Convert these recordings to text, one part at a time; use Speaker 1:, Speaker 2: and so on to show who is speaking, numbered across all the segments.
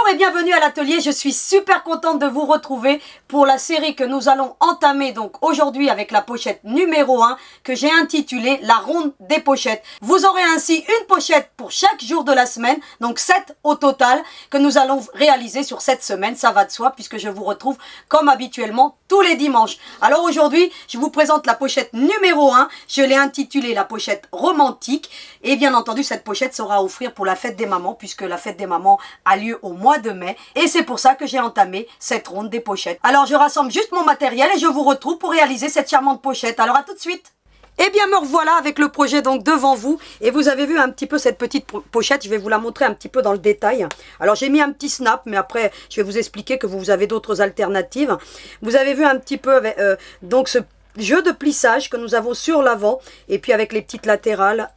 Speaker 1: Bonjour et bienvenue à l'atelier, je suis super contente de vous retrouver pour la série que nous allons entamer donc aujourd'hui avec la pochette numéro 1 que j'ai intitulée la ronde des pochettes. Vous aurez ainsi une pochette pour chaque jour de la semaine, donc 7 au total que nous allons réaliser sur cette semaine, ça va de soi puisque je vous retrouve comme habituellement tous les dimanches. Alors aujourd'hui, je vous présente la pochette numéro 1, je l'ai intitulée la pochette romantique et bien entendu cette pochette sera à offrir pour la fête des mamans puisque la fête des mamans a lieu au mois de mai et c'est pour ça que j'ai entamé cette ronde des pochettes. Alors je rassemble juste mon matériel et je vous retrouve pour réaliser cette charmante pochette. Alors à tout de suite. Eh bien me revoilà avec le projet donc devant vous et vous avez vu un petit peu cette petite pochette, je vais vous la montrer un petit peu dans le détail. Alors j'ai mis un petit snap mais après je vais vous expliquer que vous avez d'autres alternatives. Vous avez vu un petit peu avec, donc ce jeu de plissage que nous avons sur l'avant et puis avec les petites latérales.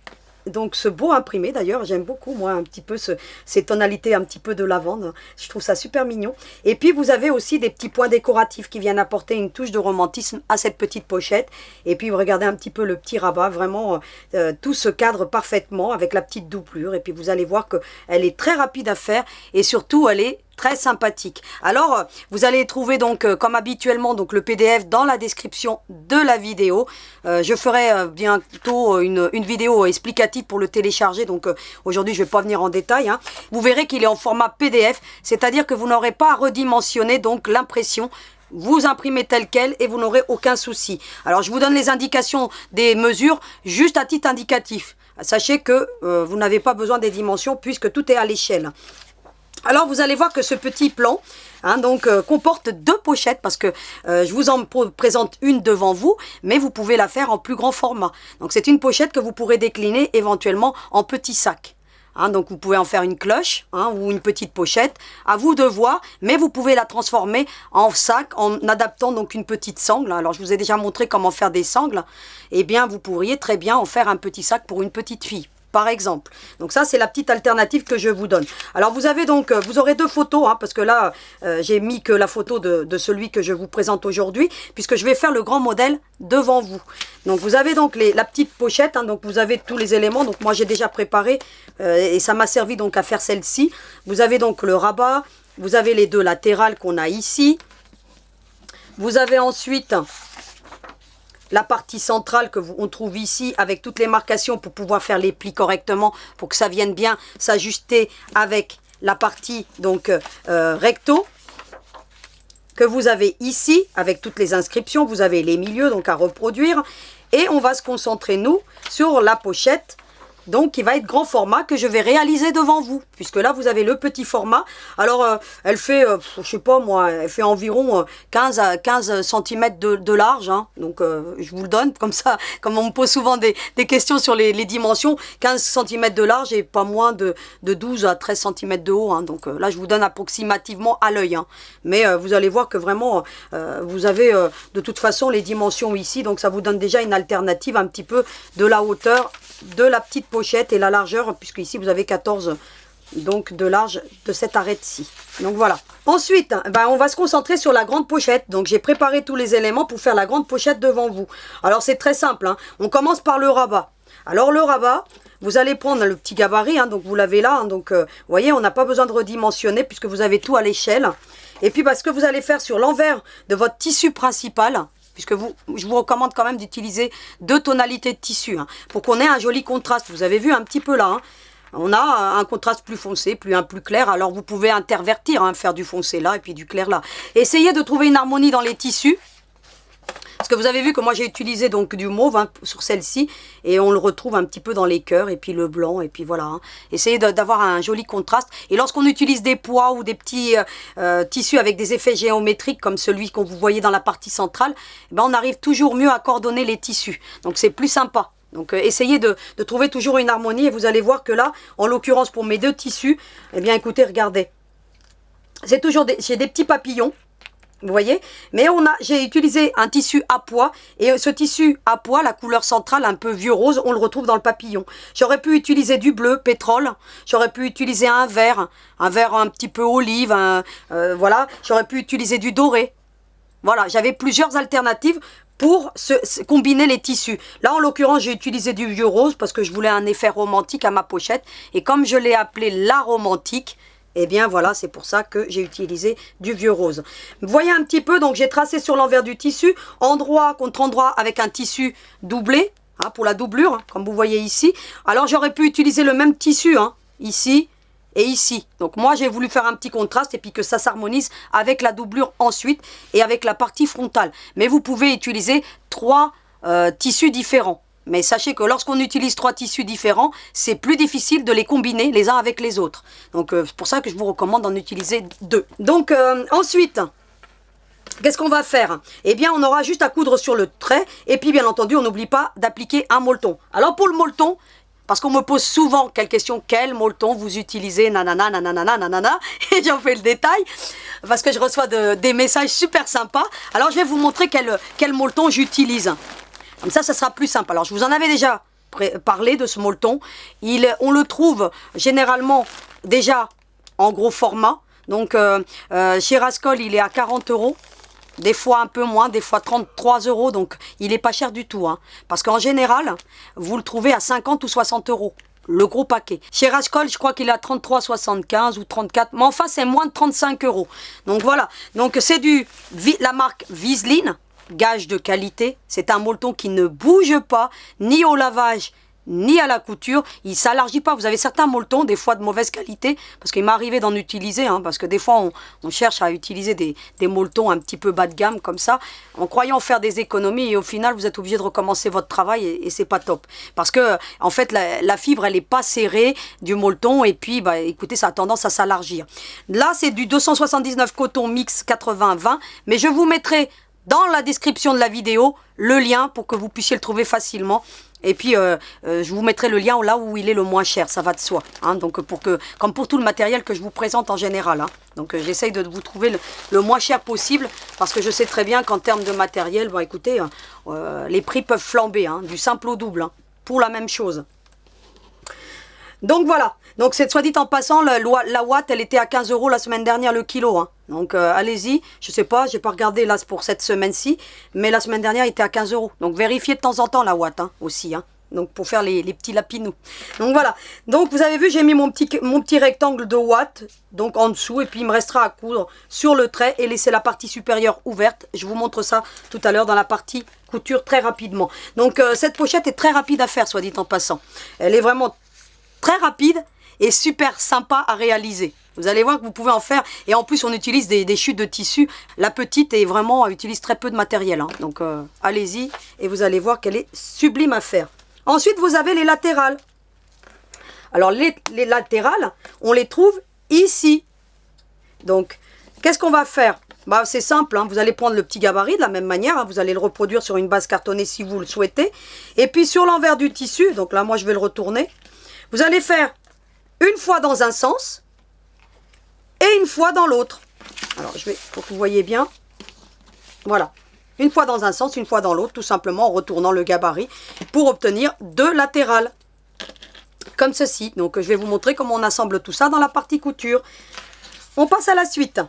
Speaker 1: Donc ce beau imprimé d'ailleurs, j'aime beaucoup moi un petit peu ces tonalités un petit peu de lavande, je trouve ça super mignon. Et puis vous avez aussi des petits points décoratifs qui viennent apporter une touche de romantisme à cette petite pochette. Et puis vous regardez un petit peu le petit rabat, vraiment tout se cadre parfaitement avec la petite doublure. Et puis vous allez voir qu'elle est très rapide à faire et surtout elle est très sympathique. Alors vous allez trouver donc comme habituellement donc le PDF dans la description de la vidéo. Je ferai bientôt une vidéo explicative pour le télécharger, donc aujourd'hui je vais pas venir en détail, hein. Vous verrez qu'il est en format PDF, c'est-à-dire que vous n'aurez pas à redimensionner donc l'impression. Vous imprimez tel quel et vous n'aurez aucun souci. Alors je vous donne les indications des mesures juste à titre indicatif. Sachez que vous n'avez pas besoin des dimensions puisque tout est à l'échelle. Alors vous allez voir que ce petit plan comporte deux pochettes parce que je vous en présente une devant vous, mais vous pouvez la faire en plus grand format. Donc c'est une pochette que vous pourrez décliner éventuellement en petits sacs. Donc vous pouvez en faire une cloche ou une petite pochette, à vous de voir, mais vous pouvez la transformer en sac en adaptant donc une petite sangle. Alors je vous ai déjà montré comment faire des sangles, et bien vous pourriez très bien en faire un petit sac pour une petite fille. Par exemple. Donc ça c'est la petite alternative que je vous donne. Alors vous avez donc, vous aurez deux photos, parce que là j'ai mis que la photo de celui que je vous présente aujourd'hui, puisque je vais faire le grand modèle devant vous. Donc vous avez donc la petite pochette, donc vous avez tous les éléments, donc moi j'ai déjà préparé et ça m'a servi donc à faire celle-ci. Vous avez donc le rabat, vous avez les deux latérales qu'on a ici. Vous avez ensuite la partie centrale que on trouve ici avec toutes les marcations pour pouvoir faire les plis correctement, pour que ça vienne bien s'ajuster avec la partie donc recto que vous avez ici avec toutes les inscriptions. Vous avez les milieux donc à reproduire et on va se concentrer nous sur la pochette. Donc qui va être grand format que je vais réaliser devant vous. Puisque là vous avez le petit format. Alors elle fait, je sais pas moi, elle fait environ 15 cm de large. Donc je vous le donne comme ça, comme on me pose souvent des questions sur les dimensions. 15 cm de large et pas moins de 12 à 13 cm de haut. Donc là je vous donne approximativement à l'œil. Mais vous allez voir que vraiment vous avez de toute façon les dimensions ici. Donc ça vous donne déjà une alternative un petit peu de la hauteur de la petite pochette et la largeur, puisque ici vous avez 14 donc de large de cet arrêt-ci. Donc voilà. Ensuite, on va se concentrer sur la grande pochette. Donc j'ai préparé tous les éléments pour faire la grande pochette devant vous. Alors c'est très simple. On commence par le rabat. Alors le rabat, vous allez prendre le petit gabarit. Donc vous l'avez là. Donc vous voyez, on n'a pas besoin de redimensionner puisque vous avez tout à l'échelle. Et puis ce que vous allez faire sur l'envers de votre tissu principal, puisque je vous recommande quand même d'utiliser deux tonalités de tissu pour qu'on ait un joli contraste. Vous avez vu un petit peu là, on a un contraste plus foncé, un plus clair. Alors vous pouvez intervertir, faire du foncé là et puis du clair là. Essayez de trouver une harmonie dans les tissus. Parce que vous avez vu que moi j'ai utilisé donc du mauve sur celle-ci et on le retrouve un petit peu dans les cœurs et puis le blanc et puis voilà. Essayez d'avoir un joli contraste. Et lorsqu'on utilise des pois ou des petits tissus avec des effets géométriques comme celui qu'on vous voyez dans la partie centrale, on arrive toujours mieux à coordonner les tissus. Donc c'est plus sympa. Donc essayez de trouver toujours une harmonie et vous allez voir que là, en l'occurrence pour mes deux tissus, écoutez, regardez. C'est toujours j'ai des petits papillons. Vous voyez, mais j'ai utilisé un tissu à pois et ce tissu à pois, la couleur centrale un peu vieux rose, on le retrouve dans le papillon. J'aurais pu utiliser du bleu pétrole, j'aurais pu utiliser un vert un petit peu olive, voilà, j'aurais pu utiliser du doré. Voilà, j'avais plusieurs alternatives pour combiner les tissus. Là, en l'occurrence, j'ai utilisé du vieux rose parce que je voulais un effet romantique à ma pochette et comme je l'ai appelé la romantique, Eh bien voilà, c'est pour ça que j'ai utilisé du vieux rose. Vous voyez un petit peu, donc j'ai tracé sur l'envers du tissu, endroit contre endroit avec un tissu doublé, hein, pour la doublure, hein, comme vous voyez ici. Alors j'aurais pu utiliser le même tissu, hein, ici et ici. Donc moi j'ai voulu faire un petit contraste et puis que ça s'harmonise avec la doublure ensuite et avec la partie frontale. Mais vous pouvez utiliser 3 tissus différents. Mais sachez que lorsqu'on utilise 3 tissus différents, c'est plus difficile de les combiner les uns avec les autres. Donc c'est pour ça que je vous recommande d'en utiliser 2. Donc ensuite, qu'est-ce qu'on va faire? Eh bien, on aura juste à coudre sur le trait. Et puis, bien entendu, on n'oublie pas d'appliquer un molleton. Alors, pour le molleton, parce qu'on me pose souvent quelle question, quel molleton vous utilisez, nanana, nanana, nanana, et j'en fais le détail, parce que je reçois des messages super sympas. Alors, je vais vous montrer quel molleton j'utilise. Comme ça sera plus simple. Alors, je vous en avais déjà parlé de ce molleton. On le trouve généralement déjà en gros format. Donc, chez Rascol, il est à 40 €. Des fois un peu moins, des fois 33 €. Donc, il n'est pas cher du tout. Hein, parce qu'en général, vous le trouvez à 50 ou 60 €. Le gros paquet. Chez Rascol, je crois qu'il est à 33,75 ou 34. Mais enfin, c'est moins de 35 €. Donc, voilà. Donc, c'est la marque Viseline. Gage de qualité, c'est un molleton qui ne bouge pas, ni au lavage, ni à la couture, il ne s'allargit pas. Vous avez certains molletons, des fois de mauvaise qualité, parce qu'il m'est arrivé d'en utiliser, hein, parce que des fois on cherche à utiliser des molletons un petit peu bas de gamme comme ça, en croyant faire des économies, et au final vous êtes obligé de recommencer votre travail, et c'est pas top. Parce que en fait la fibre elle n'est pas serrée du molleton, et puis bah, écoutez, ça a tendance à s'allargir. Là c'est du 279 coton mix 80-20, mais je vous mettrai dans la description de la vidéo le lien pour que vous puissiez le trouver facilement. Et puis je vous mettrai le lien là où il est le moins cher, ça va de soi. Hein, donc comme pour tout le matériel que je vous présente en général. Hein. Donc j'essaye de vous trouver le moins cher possible, parce que je sais très bien qu'en termes de matériel, bah, écoutez, les prix peuvent flamber, hein, du simple au double, hein, pour la même chose. Donc voilà, donc c'est soit dit en passant, la Watt elle était à 15 € la semaine dernière le kilo. Hein. Donc allez-y, je sais pas, j'ai pas regardé là pour cette semaine-ci, mais la semaine dernière il était à 15 €. Donc vérifiez de temps en temps la Watt, hein, aussi. Hein. Donc pour faire les petits lapinous. Donc voilà, donc vous avez vu j'ai mis mon petit rectangle de Watt, donc en dessous, et puis il me restera à coudre sur le trait et laisser la partie supérieure ouverte. Je vous montre ça tout à l'heure dans la partie couture très rapidement. Donc cette pochette est très rapide à faire, soit dit en passant. Elle est vraiment très rapide et super sympa à réaliser. Vous allez voir que vous pouvez en faire. Et en plus, on utilise des chutes de tissu. La petite est vraiment, utilise très peu de matériel. Hein. Donc, allez-y et vous allez voir qu'elle est sublime à faire. Ensuite, vous avez les latérales. Alors, les latérales, on les trouve ici. Donc, qu'est-ce qu'on va faire? Bah, c'est simple, hein. Vous allez prendre le petit gabarit de la même manière. Hein. Vous allez le reproduire sur une base cartonnée si vous le souhaitez. Et puis, sur l'envers du tissu, donc là, moi, je vais le retourner. Vous allez faire une fois dans un sens et une fois dans l'autre. Alors, pour que vous voyez bien. Voilà. Une fois dans un sens, une fois dans l'autre, tout simplement en retournant le gabarit pour obtenir 2 latérales. Comme ceci. Donc, je vais vous montrer comment on assemble tout ça dans la partie couture. On passe à la suite.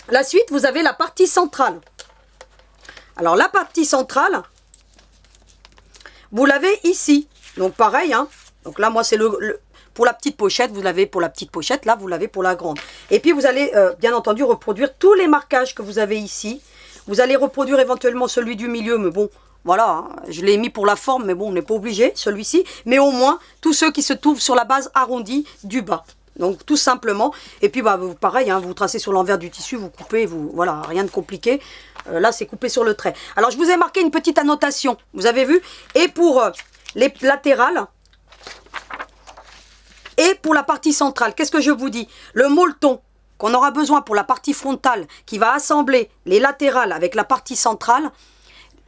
Speaker 1: La suite, vous avez la partie centrale. Alors, la partie centrale, vous l'avez ici. Donc pareil, hein. Donc là, moi, c'est pour la petite pochette, vous l'avez pour la petite pochette, là, vous l'avez pour la grande. Et puis, vous allez, bien entendu, reproduire tous les marquages que vous avez ici. Vous allez reproduire éventuellement celui du milieu, mais bon, voilà, hein, je l'ai mis pour la forme, mais bon, on n'est pas obligé, celui-ci. Mais au moins, tous ceux qui se trouvent sur la base arrondie du bas. Donc, tout simplement. Et puis, bah, pareil, hein, vous tracez sur l'envers du tissu, vous coupez, voilà, rien de compliqué. Là, c'est coupé sur le trait. Alors, je vous ai marqué une petite annotation, vous avez vu. Et pour les latérales et pour la partie centrale, qu'est-ce que je vous dis? Le molleton qu'on aura besoin pour la partie frontale qui va assembler les latérales avec la partie centrale,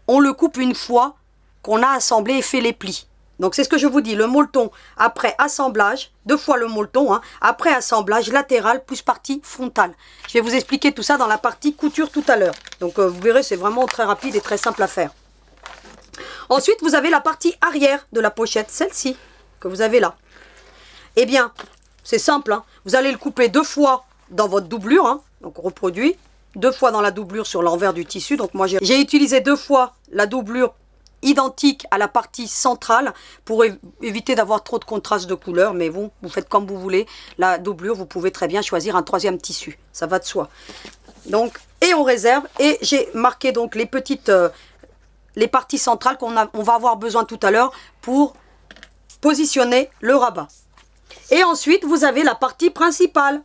Speaker 1: on le coupe une fois qu'on a assemblé et fait les plis. Donc c'est ce que je vous dis, le molleton après assemblage, 2 fois le molleton, hein, après assemblage latéral plus partie frontale. Je vais vous expliquer tout ça dans la partie couture tout à l'heure. Donc vous verrez, c'est vraiment très rapide et très simple à faire. Ensuite, vous avez la partie arrière de la pochette, celle-ci, que vous avez là. Eh bien, c'est simple, hein. Vous allez le couper 2 fois dans votre doublure, hein. Donc reproduit, 2 fois dans la doublure sur l'envers du tissu. Donc moi, j'ai utilisé 2 fois la doublure identique à la partie centrale pour éviter d'avoir trop de contraste de couleurs. Mais bon, vous faites comme vous voulez. La doublure, vous pouvez très bien choisir un troisième tissu. Ça va de soi. Donc, et on réserve. Et j'ai marqué donc les petites, les parties centrales on va avoir besoin tout à l'heure pour positionner le rabat. Et ensuite, vous avez la partie principale.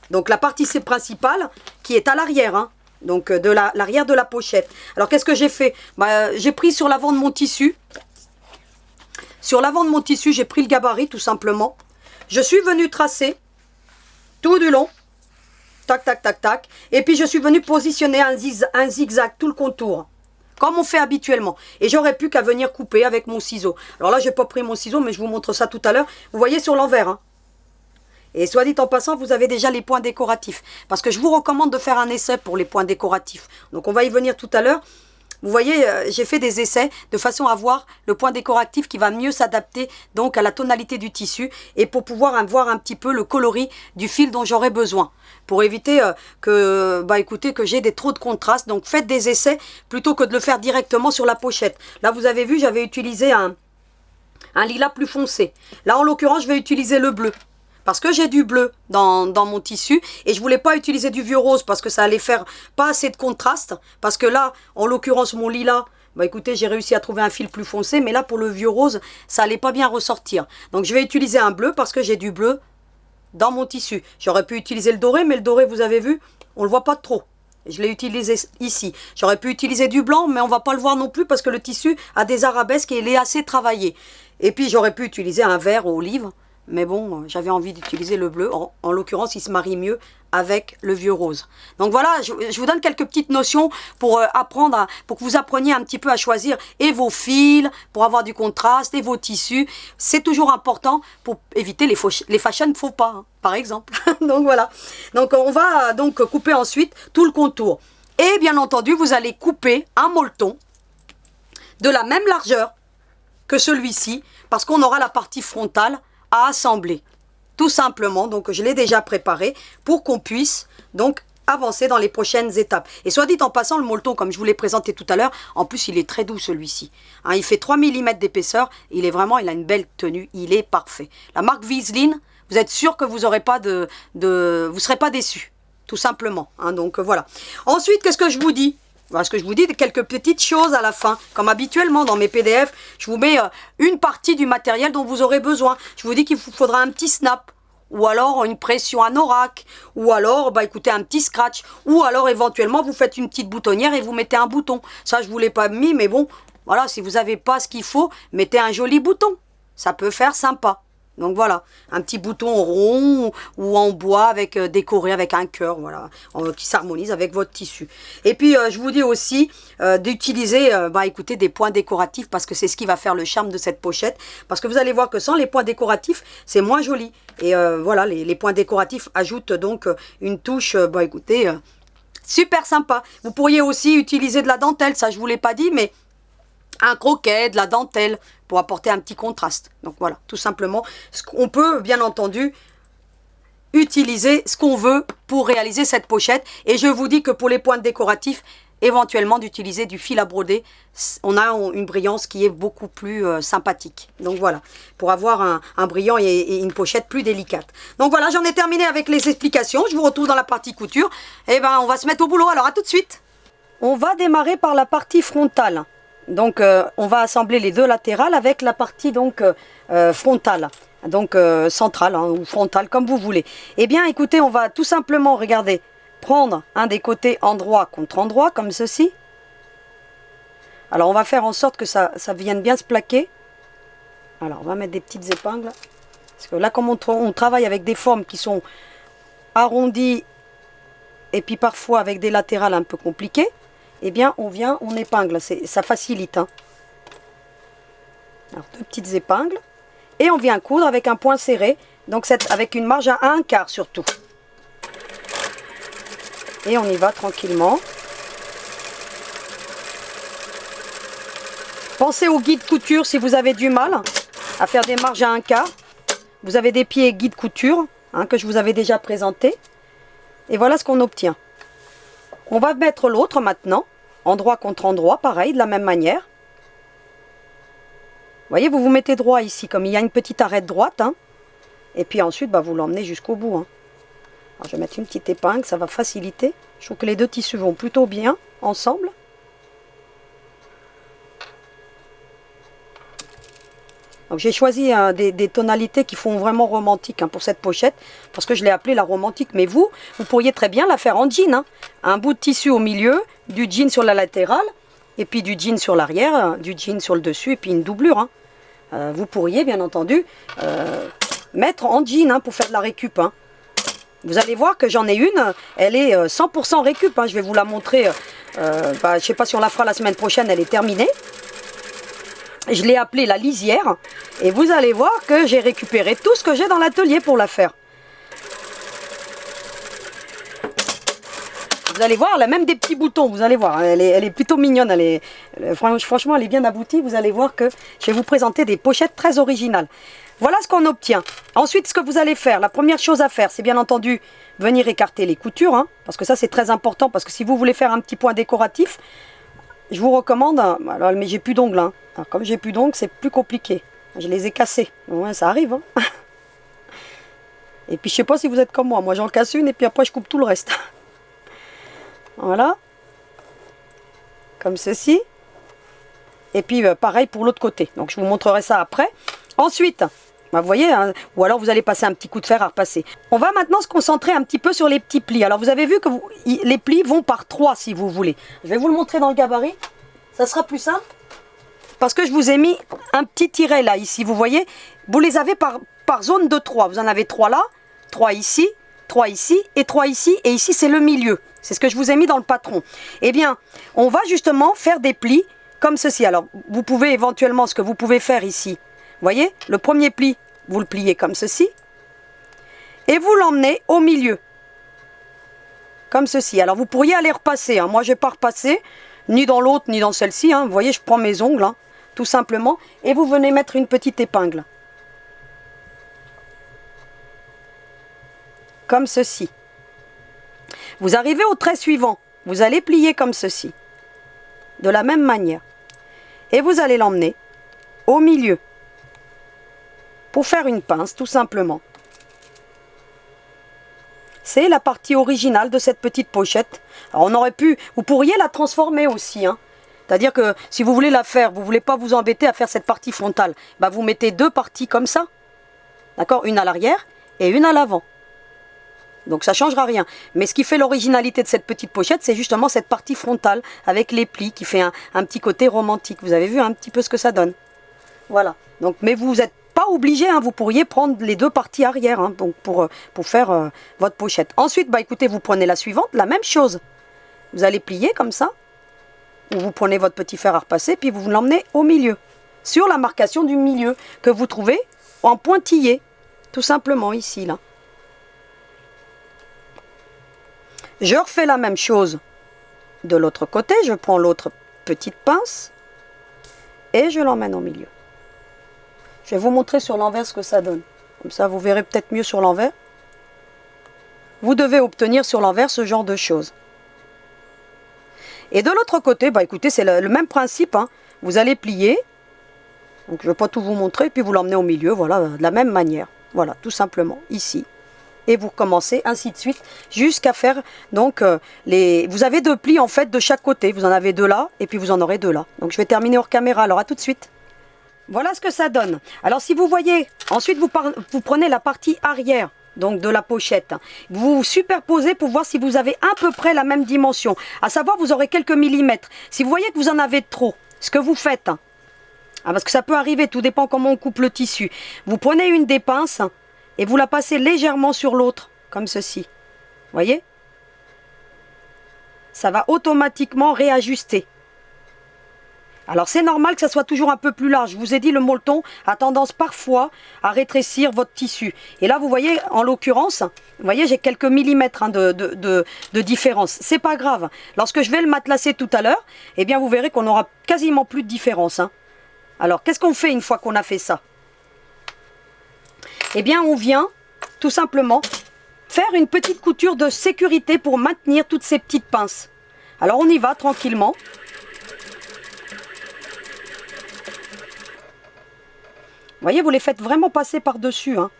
Speaker 1: Donc, la partie principale qui est à l'arrière, hein. Donc, de l'arrière de la pochette. Alors, qu'est-ce que j'ai fait? J'ai pris sur l'avant de mon tissu. Sur l'avant de mon tissu, j'ai pris le gabarit, tout simplement. Je suis venu tracer tout du long. Tac, tac, tac, tac. Et puis, je suis venu positionner un zigzag, tout le contour. Comme on fait habituellement. Et j'aurais pu qu'à venir couper avec mon ciseau. Alors là, je n'ai pas pris mon ciseau, mais je vous montre ça tout à l'heure. Vous voyez sur l'envers, hein. Et soit dit en passant, vous avez déjà les points décoratifs. Parce que je vous recommande de faire un essai pour les points décoratifs. Donc on va y venir tout à l'heure. Vous voyez, j'ai fait des essais de façon à voir le point décoratif qui va mieux s'adapter donc à la tonalité du tissu. Et pour pouvoir voir un petit peu le coloris du fil dont j'aurai besoin. Pour éviter que j'ai trop de contraste. Donc faites des essais plutôt que de le faire directement sur la pochette. Là vous avez vu, j'avais utilisé un lilas plus foncé. Là en l'occurrence, je vais utiliser le bleu. Parce que j'ai du bleu dans mon tissu et je voulais pas utiliser du vieux rose parce que ça allait faire pas assez de contraste. Parce que là, en l'occurrence, mon lilas, écoutez, j'ai réussi à trouver un fil plus foncé. Mais là, pour le vieux rose, ça allait pas bien ressortir. Donc, je vais utiliser un bleu parce que j'ai du bleu dans mon tissu. J'aurais pu utiliser le doré, mais le doré, vous avez vu, on le voit pas trop. Je l'ai utilisé ici. J'aurais pu utiliser du blanc, mais on va pas le voir non plus parce que le tissu a des arabesques et il est assez travaillé. Et puis, j'aurais pu utiliser un vert olive. Mais bon, j'avais envie d'utiliser le bleu. En l'occurrence, il se marie mieux avec le vieux rose. Donc voilà, je vous donne quelques petites notions pour apprendre, pour que vous appreniez un petit peu à choisir et vos fils, pour avoir du contraste, et vos tissus. C'est toujours important pour éviter les fashion faux pas, hein, par exemple. Donc voilà. Donc on va donc couper ensuite tout le contour. Et bien entendu, vous allez couper un molleton de la même largeur que celui-ci, parce qu'on aura la partie frontale à assembler, tout simplement. Donc je l'ai déjà préparé pour qu'on puisse donc avancer dans les prochaines étapes. Et soit dit en passant, le molleton, comme je vous l'ai présenté tout à l'heure, en plus il est très doux celui-ci, hein, il fait 3 mm d'épaisseur, il a une belle tenue, il est parfait. La marque Vieselin, vous êtes sûr que vous aurez pas vous serez pas déçus, tout simplement, hein, donc voilà. Ensuite, qu'est-ce que je vous dis? Parce que je vous dis quelques petites choses à la fin. Comme habituellement dans mes PDF, je vous mets une partie du matériel dont vous aurez besoin. Je vous dis qu'il vous faudra un petit snap, ou alors une pression anorak, ou alors écoutez, un petit scratch, ou alors éventuellement vous faites une petite boutonnière et vous mettez un bouton. Ça je ne vous l'ai pas mis, mais bon, voilà, si vous n'avez pas ce qu'il faut, mettez un joli bouton. Ça peut faire sympa. Donc voilà, un petit bouton rond ou en bois avec décoré avec un cœur, voilà, qui s'harmonise avec votre tissu. Et puis je vous dis aussi d'utiliser, écoutez, des points décoratifs parce que c'est ce qui va faire le charme de cette pochette. Parce que vous allez voir que sans les points décoratifs, c'est moins joli. Et voilà, les points décoratifs ajoutent donc une touche, écoutez, super sympa. Vous pourriez aussi utiliser de la dentelle, ça je vous l'ai pas dit, mais un croquet, de la dentelle, pour apporter un petit contraste. Donc voilà, tout simplement, on peut bien entendu utiliser ce qu'on veut pour réaliser cette pochette. Et je vous dis que pour les points décoratifs, éventuellement d'utiliser du fil à broder, on a une brillance qui est beaucoup plus sympathique. Donc voilà, pour avoir un brillant et une pochette plus délicate. Donc voilà, j'en ai terminé avec les explications. Je vous retrouve dans la partie couture. Et on va se mettre au boulot. Alors à tout de suite. On va démarrer par la partie frontale. Donc on va assembler les deux latérales avec la partie donc frontale, donc centrale, hein, ou frontale comme vous voulez. Eh bien écoutez, on va tout simplement, regardez, prendre un des côtés endroit contre endroit comme ceci. Alors on va faire en sorte que ça vienne bien se plaquer. Alors on va mettre des petites épingles, parce que là comme on travaille avec des formes qui sont arrondies et puis parfois avec des latérales un peu compliquées, eh bien on épingle, ça facilite, hein. Alors deux petites épingles et on vient coudre avec un point serré, donc avec une marge à 1/4 surtout. Et on y va tranquillement. Pensez au guide couture si vous avez du mal à faire des marges à 1/4. Vous avez des pieds guide couture, hein, que je vous avais déjà présenté. Et voilà ce qu'on obtient. On va mettre l'autre maintenant. endroit contre endroit, pareil, de la même manière. Vous voyez, vous vous mettez droit ici, comme il y a une petite arête droite. Hein, et puis ensuite, bah, vous l'emmenez jusqu'au bout. Hein. Alors, je vais mettre une petite épingle, ça va faciliter. Je trouve que les deux tissus vont plutôt bien ensemble. Donc j'ai choisi des tonalités qui font vraiment romantique hein, pour cette pochette, parce que je l'ai appelée la romantique. Mais vous pourriez très bien la faire en jean. Hein. Un bout de tissu au milieu, du jean sur la latérale, et puis du jean sur l'arrière, du jean sur le dessus, et puis une doublure. Hein. Vous pourriez bien entendu mettre en jean hein, pour faire de la récup. Hein. Vous allez voir que j'en ai une, elle est 100% récup. Hein. Je vais vous la montrer, je ne sais pas si on la fera la semaine prochaine, elle est terminée. Je l'ai appelée la lisière et vous allez voir que j'ai récupéré tout ce que j'ai dans l'atelier pour la faire. Vous allez voir, elle a même des petits boutons, vous allez voir, elle est plutôt mignonne, franchement elle est bien aboutie, vous allez voir que je vais vous présenter des pochettes très originales. Voilà ce qu'on obtient. Ensuite, ce que vous allez faire, la première chose à faire, c'est bien entendu venir écarter les coutures, hein, parce que ça c'est très important, parce que si vous voulez faire un petit point décoratif, je vous recommande, alors, mais j'ai plus d'ongles, hein. Alors, comme j'ai plus d'ongles, c'est plus compliqué. Je les ai cassés, ouais, ça arrive. Hein. Et puis je sais pas si vous êtes comme moi j'en casse une et puis après je coupe tout le reste. Voilà, comme ceci. Et puis pareil pour l'autre côté. Donc je vous montrerai ça après. Ensuite, bah, vous voyez, hein, ou alors vous allez passer un petit coup de fer à repasser. On va maintenant se concentrer un petit peu sur les petits plis. Alors vous avez vu que les plis vont par 3 si vous voulez. Je vais vous le montrer dans le gabarit. Ça sera plus simple. Parce que je vous ai mis un petit tiret là, ici. Vous voyez, vous les avez par zone de 3. Vous en avez 3 là, 3 ici, 3 ici et 3 ici. Et ici, c'est le milieu. C'est ce que je vous ai mis dans le patron. Eh bien, on va justement faire des plis comme ceci. Alors, vous pouvez éventuellement, ce que vous pouvez faire ici. Vous voyez, le premier pli, vous le pliez comme ceci. Et vous l'emmenez au milieu. Comme ceci. Alors, vous pourriez aller repasser. Hein. Moi, je ne vais pas repasser, ni dans l'autre, ni dans celle-ci. Hein. Vous voyez, je prends mes ongles, hein, tout simplement. Et vous venez mettre une petite épingle. Comme ceci. Vous arrivez au trait suivant. Vous allez plier comme ceci. De la même manière. Et vous allez l'emmener au milieu. Pour faire une pince, tout simplement. C'est la partie originale de cette petite pochette. Alors on aurait pu, vous pourriez la transformer aussi. Hein. C'est-à-dire que si vous voulez la faire, vous ne voulez pas vous embêter à faire cette partie frontale. Bah, vous mettez 2 parties comme ça. D'accord, une à l'arrière et une à l'avant. Donc ça ne changera rien. Mais ce qui fait l'originalité de cette petite pochette, c'est justement cette partie frontale avec les plis qui fait un petit côté romantique. Vous avez vu un petit peu ce que ça donne. Voilà. Donc, mais vous n'êtes pas obligé, hein, vous pourriez prendre les 2 parties arrière hein, donc pour faire votre pochette. Ensuite, bah, écoutez, vous prenez la suivante, la même chose. Vous allez plier comme ça. Ou vous prenez votre petit fer à repasser, puis vous l'emmenez au milieu. Sur la marcation du milieu que vous trouvez en pointillé. Tout simplement ici, là. Je refais la même chose de l'autre côté. Je prends l'autre petite pince et je l'emmène au milieu. Je vais vous montrer sur l'envers ce que ça donne. Comme ça, vous verrez peut-être mieux sur l'envers. Vous devez obtenir sur l'envers ce genre de choses. Et de l'autre côté, bah écoutez, c'est le même principe. Hein. Vous allez plier. Donc je ne vais pas tout vous montrer. Puis vous l'emmenez au milieu, voilà, de la même manière. Voilà, tout simplement, ici. Et vous recommencez ainsi de suite jusqu'à faire donc vous avez 2 plis en fait de chaque côté. Vous en avez 2 là et puis vous en aurez 2 là. Donc je vais terminer hors caméra. Alors à tout de suite. Voilà ce que ça donne. Alors si vous voyez, ensuite vous prenez la partie arrière donc de la pochette. Vous vous superposez pour voir si vous avez à peu près la même dimension. À savoir, vous aurez quelques millimètres. Si vous voyez que vous en avez trop, ce que vous faites, parce que ça peut arriver, tout dépend comment on coupe le tissu. Vous prenez une des pinces et vous la passez légèrement sur l'autre, comme ceci. Voyez? Ça va automatiquement réajuster. Alors c'est normal que ça soit toujours un peu plus large. Je vous ai dit, le molleton a tendance parfois à rétrécir votre tissu. Et là, vous voyez, en l'occurrence, vous voyez, j'ai quelques millimètres hein, de différence. C'est pas grave. Lorsque je vais le matelasser tout à l'heure, eh bien vous verrez qu'on aura quasiment plus de différence. Hein. Alors, qu'est-ce qu'on fait une fois qu'on a fait ça? Eh bien, on vient tout simplement faire une petite couture de sécurité pour maintenir toutes ces petites pinces. Alors on y va tranquillement. Vous voyez, vous les faites vraiment passer par-dessus, hein,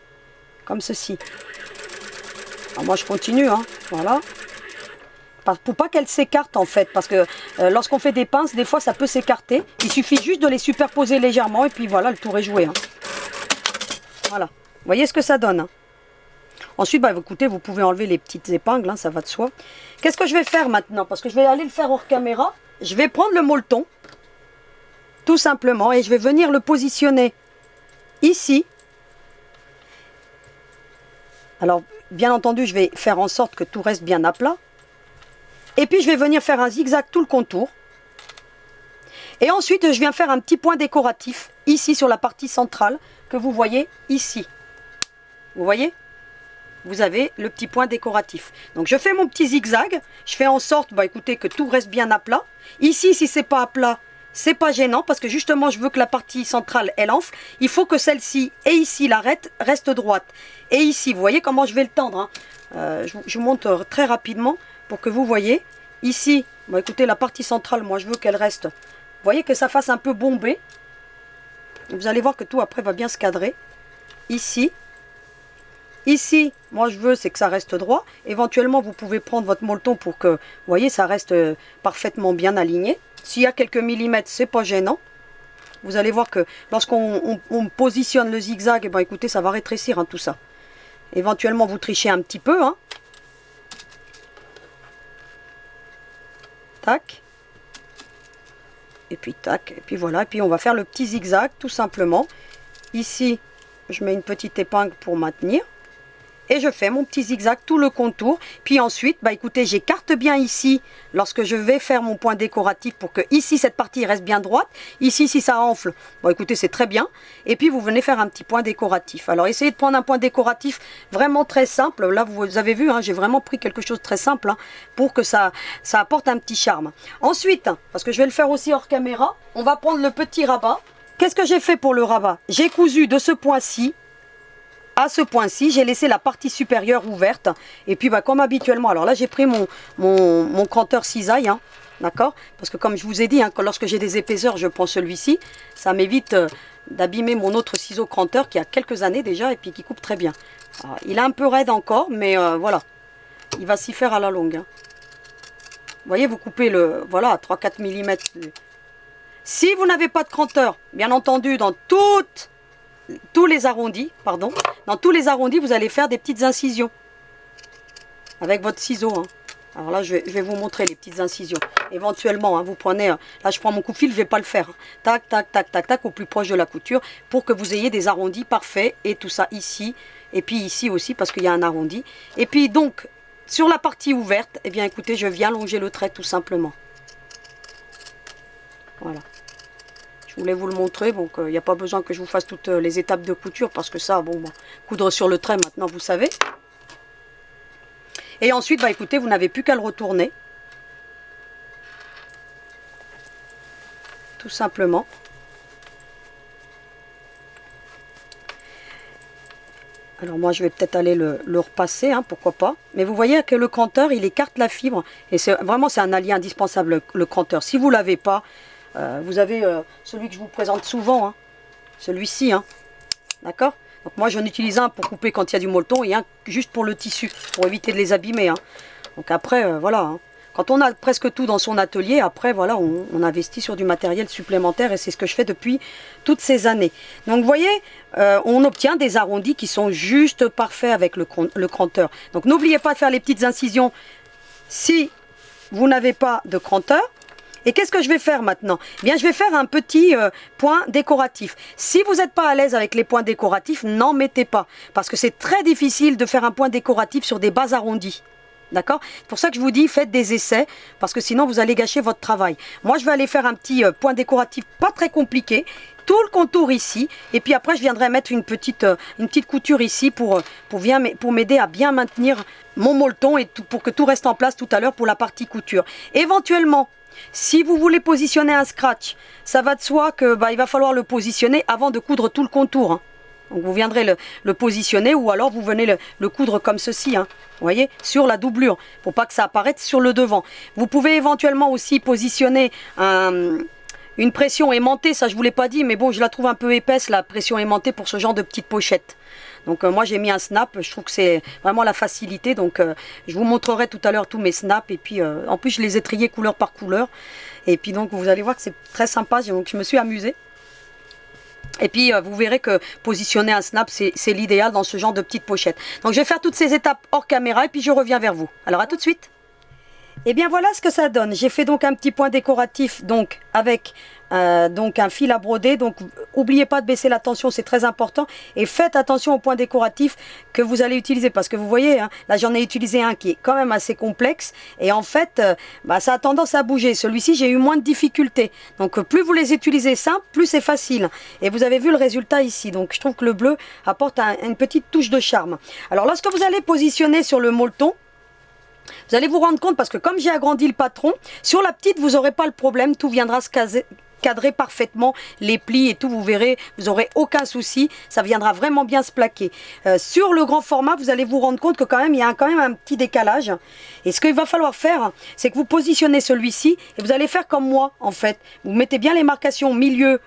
Speaker 1: comme ceci. Alors moi je continue, hein, voilà. Pour pas qu'elles s'écartent en fait, parce que lorsqu'on fait des pinces, des fois ça peut s'écarter. Il suffit juste de les superposer légèrement et puis voilà, le tour est joué. Hein. Voilà, vous voyez ce que ça donne. Hein. Ensuite, bah, écoutez, vous pouvez enlever les petites épingles, hein, ça va de soi. Qu'est-ce que je vais faire maintenant? Parce que je vais aller le faire hors caméra. Je vais prendre le molleton, tout simplement, et je vais venir le positionner ici. Alors, bien entendu, je vais faire en sorte que tout reste bien à plat. Et puis, je vais venir faire un zigzag tout le contour. Et ensuite, je viens faire un petit point décoratif, ici, sur la partie centrale, que vous voyez ici. Vous voyez? Vous avez le petit point décoratif. Donc, je fais mon petit zigzag. Je fais en sorte, bah, écoutez, que tout reste bien à plat. Ici, si c'est pas à plat, c'est pas gênant, parce que justement, je veux que la partie centrale, elle enfle. Il faut que celle-ci et ici, l'arête, reste droite. Et ici, vous voyez comment je vais le tendre. Hein. Je vous montre très rapidement pour que vous voyez. Ici, bah, écoutez, la partie centrale, moi, je veux qu'elle reste. Vous voyez que ça fasse un peu bombé. Vous allez voir que tout après va bien se cadrer. Ici. Ici, moi je veux c'est que ça reste droit. Éventuellement, vous pouvez prendre votre molleton pour que, vous voyez, ça reste parfaitement bien aligné. S'il y a quelques millimètres, c'est pas gênant. Vous allez voir que lorsqu'on positionne le zigzag, eh ben, écoutez, ça va rétrécir hein, tout ça. Éventuellement, vous trichez un petit peu. Hein. Tac. Et puis tac. Et puis voilà. Et puis on va faire le petit zigzag tout simplement. Ici, je mets une petite épingle pour maintenir. Et je fais mon petit zigzag tout le contour. Puis ensuite, bah écoutez, j'écarte bien ici lorsque je vais faire mon point décoratif pour que ici, cette partie reste bien droite. Ici, si ça enfle, bon écoutez, c'est très bien. Et puis, vous venez faire un petit point décoratif. Alors, essayez de prendre un point décoratif vraiment très simple. Là, vous avez vu, hein, j'ai vraiment pris quelque chose de très simple hein, pour que ça apporte un petit charme. Ensuite, parce que je vais le faire aussi hors caméra, on va prendre le petit rabat. Qu'est-ce que j'ai fait pour le rabat? J'ai cousu de ce point-ci à ce point-ci, j'ai laissé la partie supérieure ouverte. Et puis, bah, comme habituellement, alors là, j'ai pris mon cranteur cisaille, hein, d'accord? Parce que comme je vous ai dit, hein, lorsque j'ai des épaisseurs, je prends celui-ci. Ça m'évite d'abîmer mon autre ciseau cranteur qui a quelques années déjà et puis qui coupe très bien. Alors, il est un peu raide encore, mais voilà. Il va s'y faire à la longue. Hein. Vous voyez, vous coupez le, voilà, à 3-4 mm. Si vous n'avez pas de cranteur, bien entendu, dans tous les arrondis, pardon, dans tous les arrondis, vous allez faire des petites incisions avec votre ciseau. Hein. Alors là, je vais vous montrer les petites incisions. Éventuellement, hein, vous prenez, là je prends mon coupe-fil, je ne vais pas le faire. Hein. Tac, tac, tac, tac, tac, au plus proche de la couture pour que vous ayez des arrondis parfaits et tout ça ici. Et puis ici aussi parce qu'il y a un arrondi. Et puis donc, sur la partie ouverte, eh bien écoutez, je viens longer le trait tout simplement. Voilà. Je voulais vous le montrer, donc il n'y a pas besoin que je vous fasse toutes les étapes de couture parce que ça, bon, coudre sur le trait maintenant, vous savez. Et ensuite, bah écoutez, vous n'avez plus qu'à le retourner. Tout simplement. Alors moi, je vais peut-être aller le repasser, hein, pourquoi pas. Mais vous voyez que le cranteur, il écarte la fibre. Et vraiment, c'est un allié indispensable, le cranteur. Si vous ne l'avez pas, vous avez celui que je vous présente souvent, hein, celui-ci, hein, d'accord? Donc moi j'en utilise un pour couper quand il y a du molleton et un juste pour le tissu, pour éviter de les abîmer. Hein. Donc après, voilà, hein. Quand on a presque tout dans son atelier, après voilà, on investit sur du matériel supplémentaire et c'est ce que je fais depuis toutes ces années. Donc vous voyez, on obtient des arrondis qui sont juste parfaits avec le cranteur. Donc n'oubliez pas de faire les petites incisions si vous n'avez pas de cranteur. Et qu'est-ce que je vais faire maintenant? Eh bien, je vais faire un petit point décoratif. Si vous n'êtes pas à l'aise avec les points décoratifs, n'en mettez pas. Parce que c'est très difficile de faire un point décoratif sur des bases arrondies. D'accord? C'est pour ça que je vous dis, faites des essais. Parce que sinon, vous allez gâcher votre travail. Moi, je vais aller faire un petit point décoratif pas très compliqué. Tout le contour ici. Et puis après, je viendrai mettre une petite couture ici pour m'aider à bien maintenir mon molleton et pour que tout reste en place tout à l'heure pour la partie couture. Éventuellement, si vous voulez positionner un scratch, ça va de soi que il va falloir le positionner avant de coudre tout le contour. Hein. Donc vous viendrez le positionner ou alors vous venez le coudre comme ceci, hein, vous voyez, sur la doublure, pour pas que ça apparaisse sur le devant. Vous pouvez éventuellement aussi positionner une pression aimantée, ça je vous l'ai pas dit, mais bon, je la trouve un peu épaisse, la pression aimantée pour ce genre de petite pochette. Donc moi j'ai mis un snap, je trouve que c'est vraiment la facilité, donc je vous montrerai tout à l'heure tous mes snaps, et puis en plus je les ai triés couleur par couleur, et puis donc vous allez voir que c'est très sympa, donc je me suis amusée. Et puis vous verrez que positionner un snap c'est l'idéal dans ce genre de petite pochette. Donc je vais faire toutes ces étapes hors caméra et puis je reviens vers vous. Alors à tout de suite. Et bien voilà ce que ça donne. J'ai fait donc un petit point décoratif donc avec donc un fil à broder. Donc n'oubliez pas de baisser la tension, c'est très important. Et faites attention au point décoratif que vous allez utiliser. Parce que vous voyez, hein, là j'en ai utilisé un qui est quand même assez complexe. Et en fait, ça a tendance à bouger. Celui-ci, j'ai eu moins de difficultés. Donc plus vous les utilisez simples, plus c'est facile. Et vous avez vu le résultat ici. Donc je trouve que le bleu apporte une petite touche de charme. Alors lorsque vous allez positionner sur le molleton, vous allez vous rendre compte, parce que comme j'ai agrandi le patron, sur la petite, vous n'aurez pas le problème, tout viendra se cadrer parfaitement, les plis et tout, vous verrez, vous n'aurez aucun souci, ça viendra vraiment bien se plaquer. Sur le grand format, vous allez vous rendre compte que quand même, il y a quand même un petit décalage. Et ce qu'il va falloir faire, c'est que vous positionnez celui-ci, et vous allez faire comme moi, en fait. Vous mettez bien les marcations milieu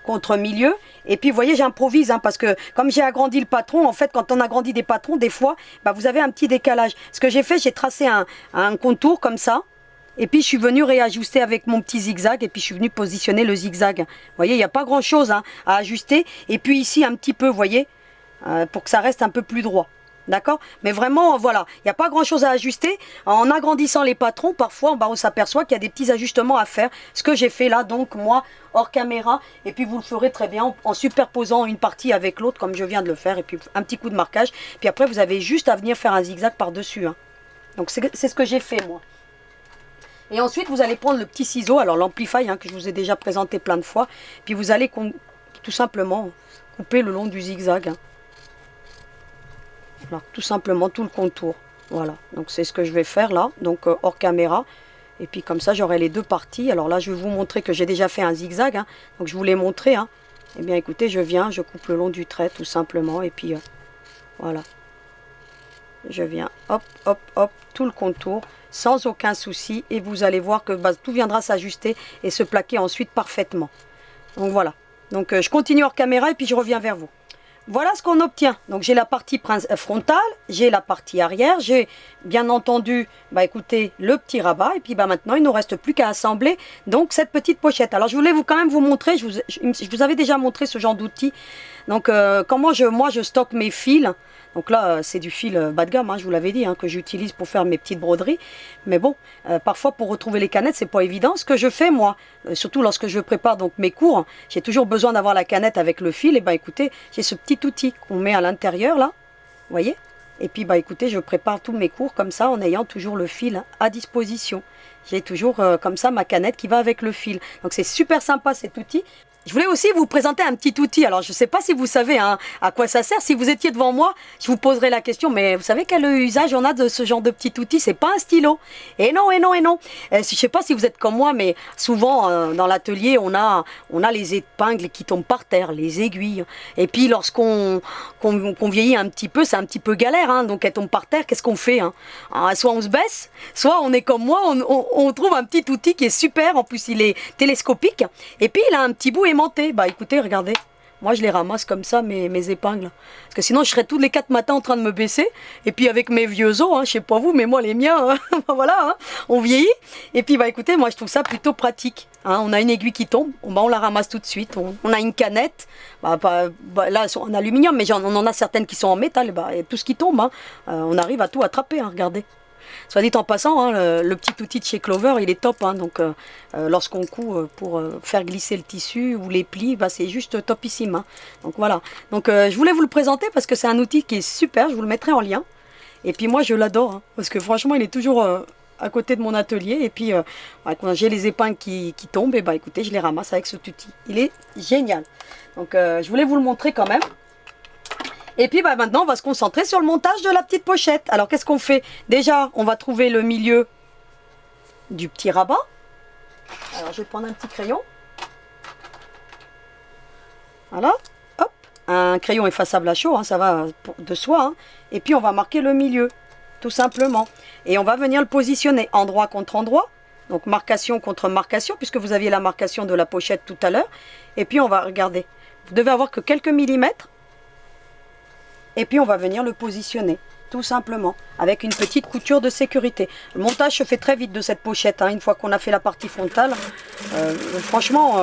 Speaker 1: contre milieu, et puis vous voyez j'improvise, hein, parce que comme j'ai agrandi le patron, en fait quand on agrandit des patrons, des fois vous avez un petit décalage. Ce que j'ai fait, j'ai tracé un contour comme ça, et puis je suis venu réajuster avec mon petit zigzag, et puis je suis venu positionner le zigzag. Vous voyez, il n'y a pas grand chose hein, à ajuster, et puis ici un petit peu, vous voyez, pour que ça reste un peu plus droit. D'accord? Mais vraiment, voilà, il n'y a pas grand chose à ajuster. En agrandissant les patrons, parfois, on s'aperçoit qu'il y a des petits ajustements à faire. Ce que j'ai fait là, donc, moi, hors caméra. Et puis, vous le ferez très bien en superposant une partie avec l'autre, comme je viens de le faire. Et puis, un petit coup de marquage. Puis après, vous avez juste à venir faire un zigzag par-dessus. Hein. Donc, c'est ce que j'ai fait, moi. Et ensuite, vous allez prendre le petit ciseau, alors l'Amplify, hein, que je vous ai déjà présenté plein de fois. Puis, vous allez tout simplement couper le long du zigzag. Hein. Alors, tout simplement tout le contour, voilà, donc c'est ce que je vais faire là, donc hors caméra, et puis comme ça j'aurai les deux parties. Alors là je vais vous montrer que j'ai déjà fait un zigzag, hein, donc je vous l'ai montré, hein. Et bien écoutez, je coupe le long du trait tout simplement, et puis voilà, je viens hop hop hop, tout le contour, sans aucun souci, et vous allez voir que tout viendra s'ajuster et se plaquer ensuite parfaitement. Donc voilà, donc je continue hors caméra et puis je reviens vers vous. Voilà ce qu'on obtient. Donc j'ai la partie frontale, j'ai la partie arrière, j'ai bien entendu, écoutez, le petit rabat. Et puis maintenant, il ne nous reste plus qu'à assembler donc cette petite pochette. Alors je voulais quand même vous montrer, je vous avais déjà montré ce genre d'outil. Donc comment moi je stocke mes fils. Donc là, c'est du fil bas de gamme, hein, je vous l'avais dit, hein, que j'utilise pour faire mes petites broderies. Mais bon, parfois pour retrouver les canettes, c'est pas évident. Ce que je fais, moi, surtout lorsque je prépare donc mes cours, j'ai toujours besoin d'avoir la canette avec le fil. Et écoutez, j'ai ce petit outil qu'on met à l'intérieur, là, vous voyez. Et puis écoutez, je prépare tous mes cours comme ça, en ayant toujours le fil à disposition. J'ai toujours comme ça ma canette qui va avec le fil. Donc c'est super sympa cet outil. Je voulais aussi vous présenter un petit outil. Alors, je ne sais pas si vous savez hein, à quoi ça sert. Si vous étiez devant moi, je vous poserai la question. Mais vous savez quel usage on a de ce genre de petit outil? C'est pas un stylo. Et non, et non, et non. Je ne sais pas si vous êtes comme moi, mais souvent, dans l'atelier, on a les épingles qui tombent par terre, les aiguilles. Et puis, lorsqu'on vieillit un petit peu, c'est un petit peu galère. Hein, donc, elles tombent par terre. Qu'est-ce qu'on fait hein? Soit on se baisse, soit on est comme moi, on trouve un petit outil qui est super. En plus, il est télescopique. Et puis, il a un petit bout aimanté. Écoutez, regardez, moi je les ramasse comme ça, mes épingles. Parce que sinon je serais tous les 4 matins en train de me baisser. Et puis avec mes vieux os, hein, je sais pas vous, mais moi les miens, hein, voilà, hein, on vieillit. Et puis écoutez, moi je trouve ça plutôt pratique. Hein, on a une aiguille qui tombe, on la ramasse tout de suite. On a une canette, là elles sont en aluminium, mais on en a certaines qui sont en métal. Et tout ce qui tombe, hein, on arrive à tout attraper, hein, regardez. Soit dit en passant, hein, le petit outil de chez Clover, il est top. Hein, donc, lorsqu'on coud pour faire glisser le tissu ou les plis, c'est juste topissime. Hein. Donc voilà. Donc, je voulais vous le présenter parce que c'est un outil qui est super. Je vous le mettrai en lien. Et puis moi, je l'adore hein, parce que franchement, il est toujours à côté de mon atelier. Et puis, quand j'ai les épingles qui tombent, et écoutez, je les ramasse avec cet outil. Il est génial. Donc, je voulais vous le montrer quand même. Et puis maintenant, on va se concentrer sur le montage de la petite pochette. Alors, qu'est-ce qu'on fait? Déjà, on va trouver le milieu du petit rabat. Alors, je vais prendre un petit crayon. Voilà, hop. un crayon effaçable à chaud, hein, ça va de soi. Hein. Et puis on va marquer le milieu, tout simplement. Et on va venir le positionner endroit contre endroit. Donc marcation contre marcation, puisque vous aviez la marcation de la pochette tout à l'heure. Et puis on va regarder. Vous devez avoir que quelques millimètres. Et puis on va venir le positionner, tout simplement, avec une petite couture de sécurité. Le montage se fait très vite de cette pochette, hein, une fois qu'on a fait la partie frontale. Franchement,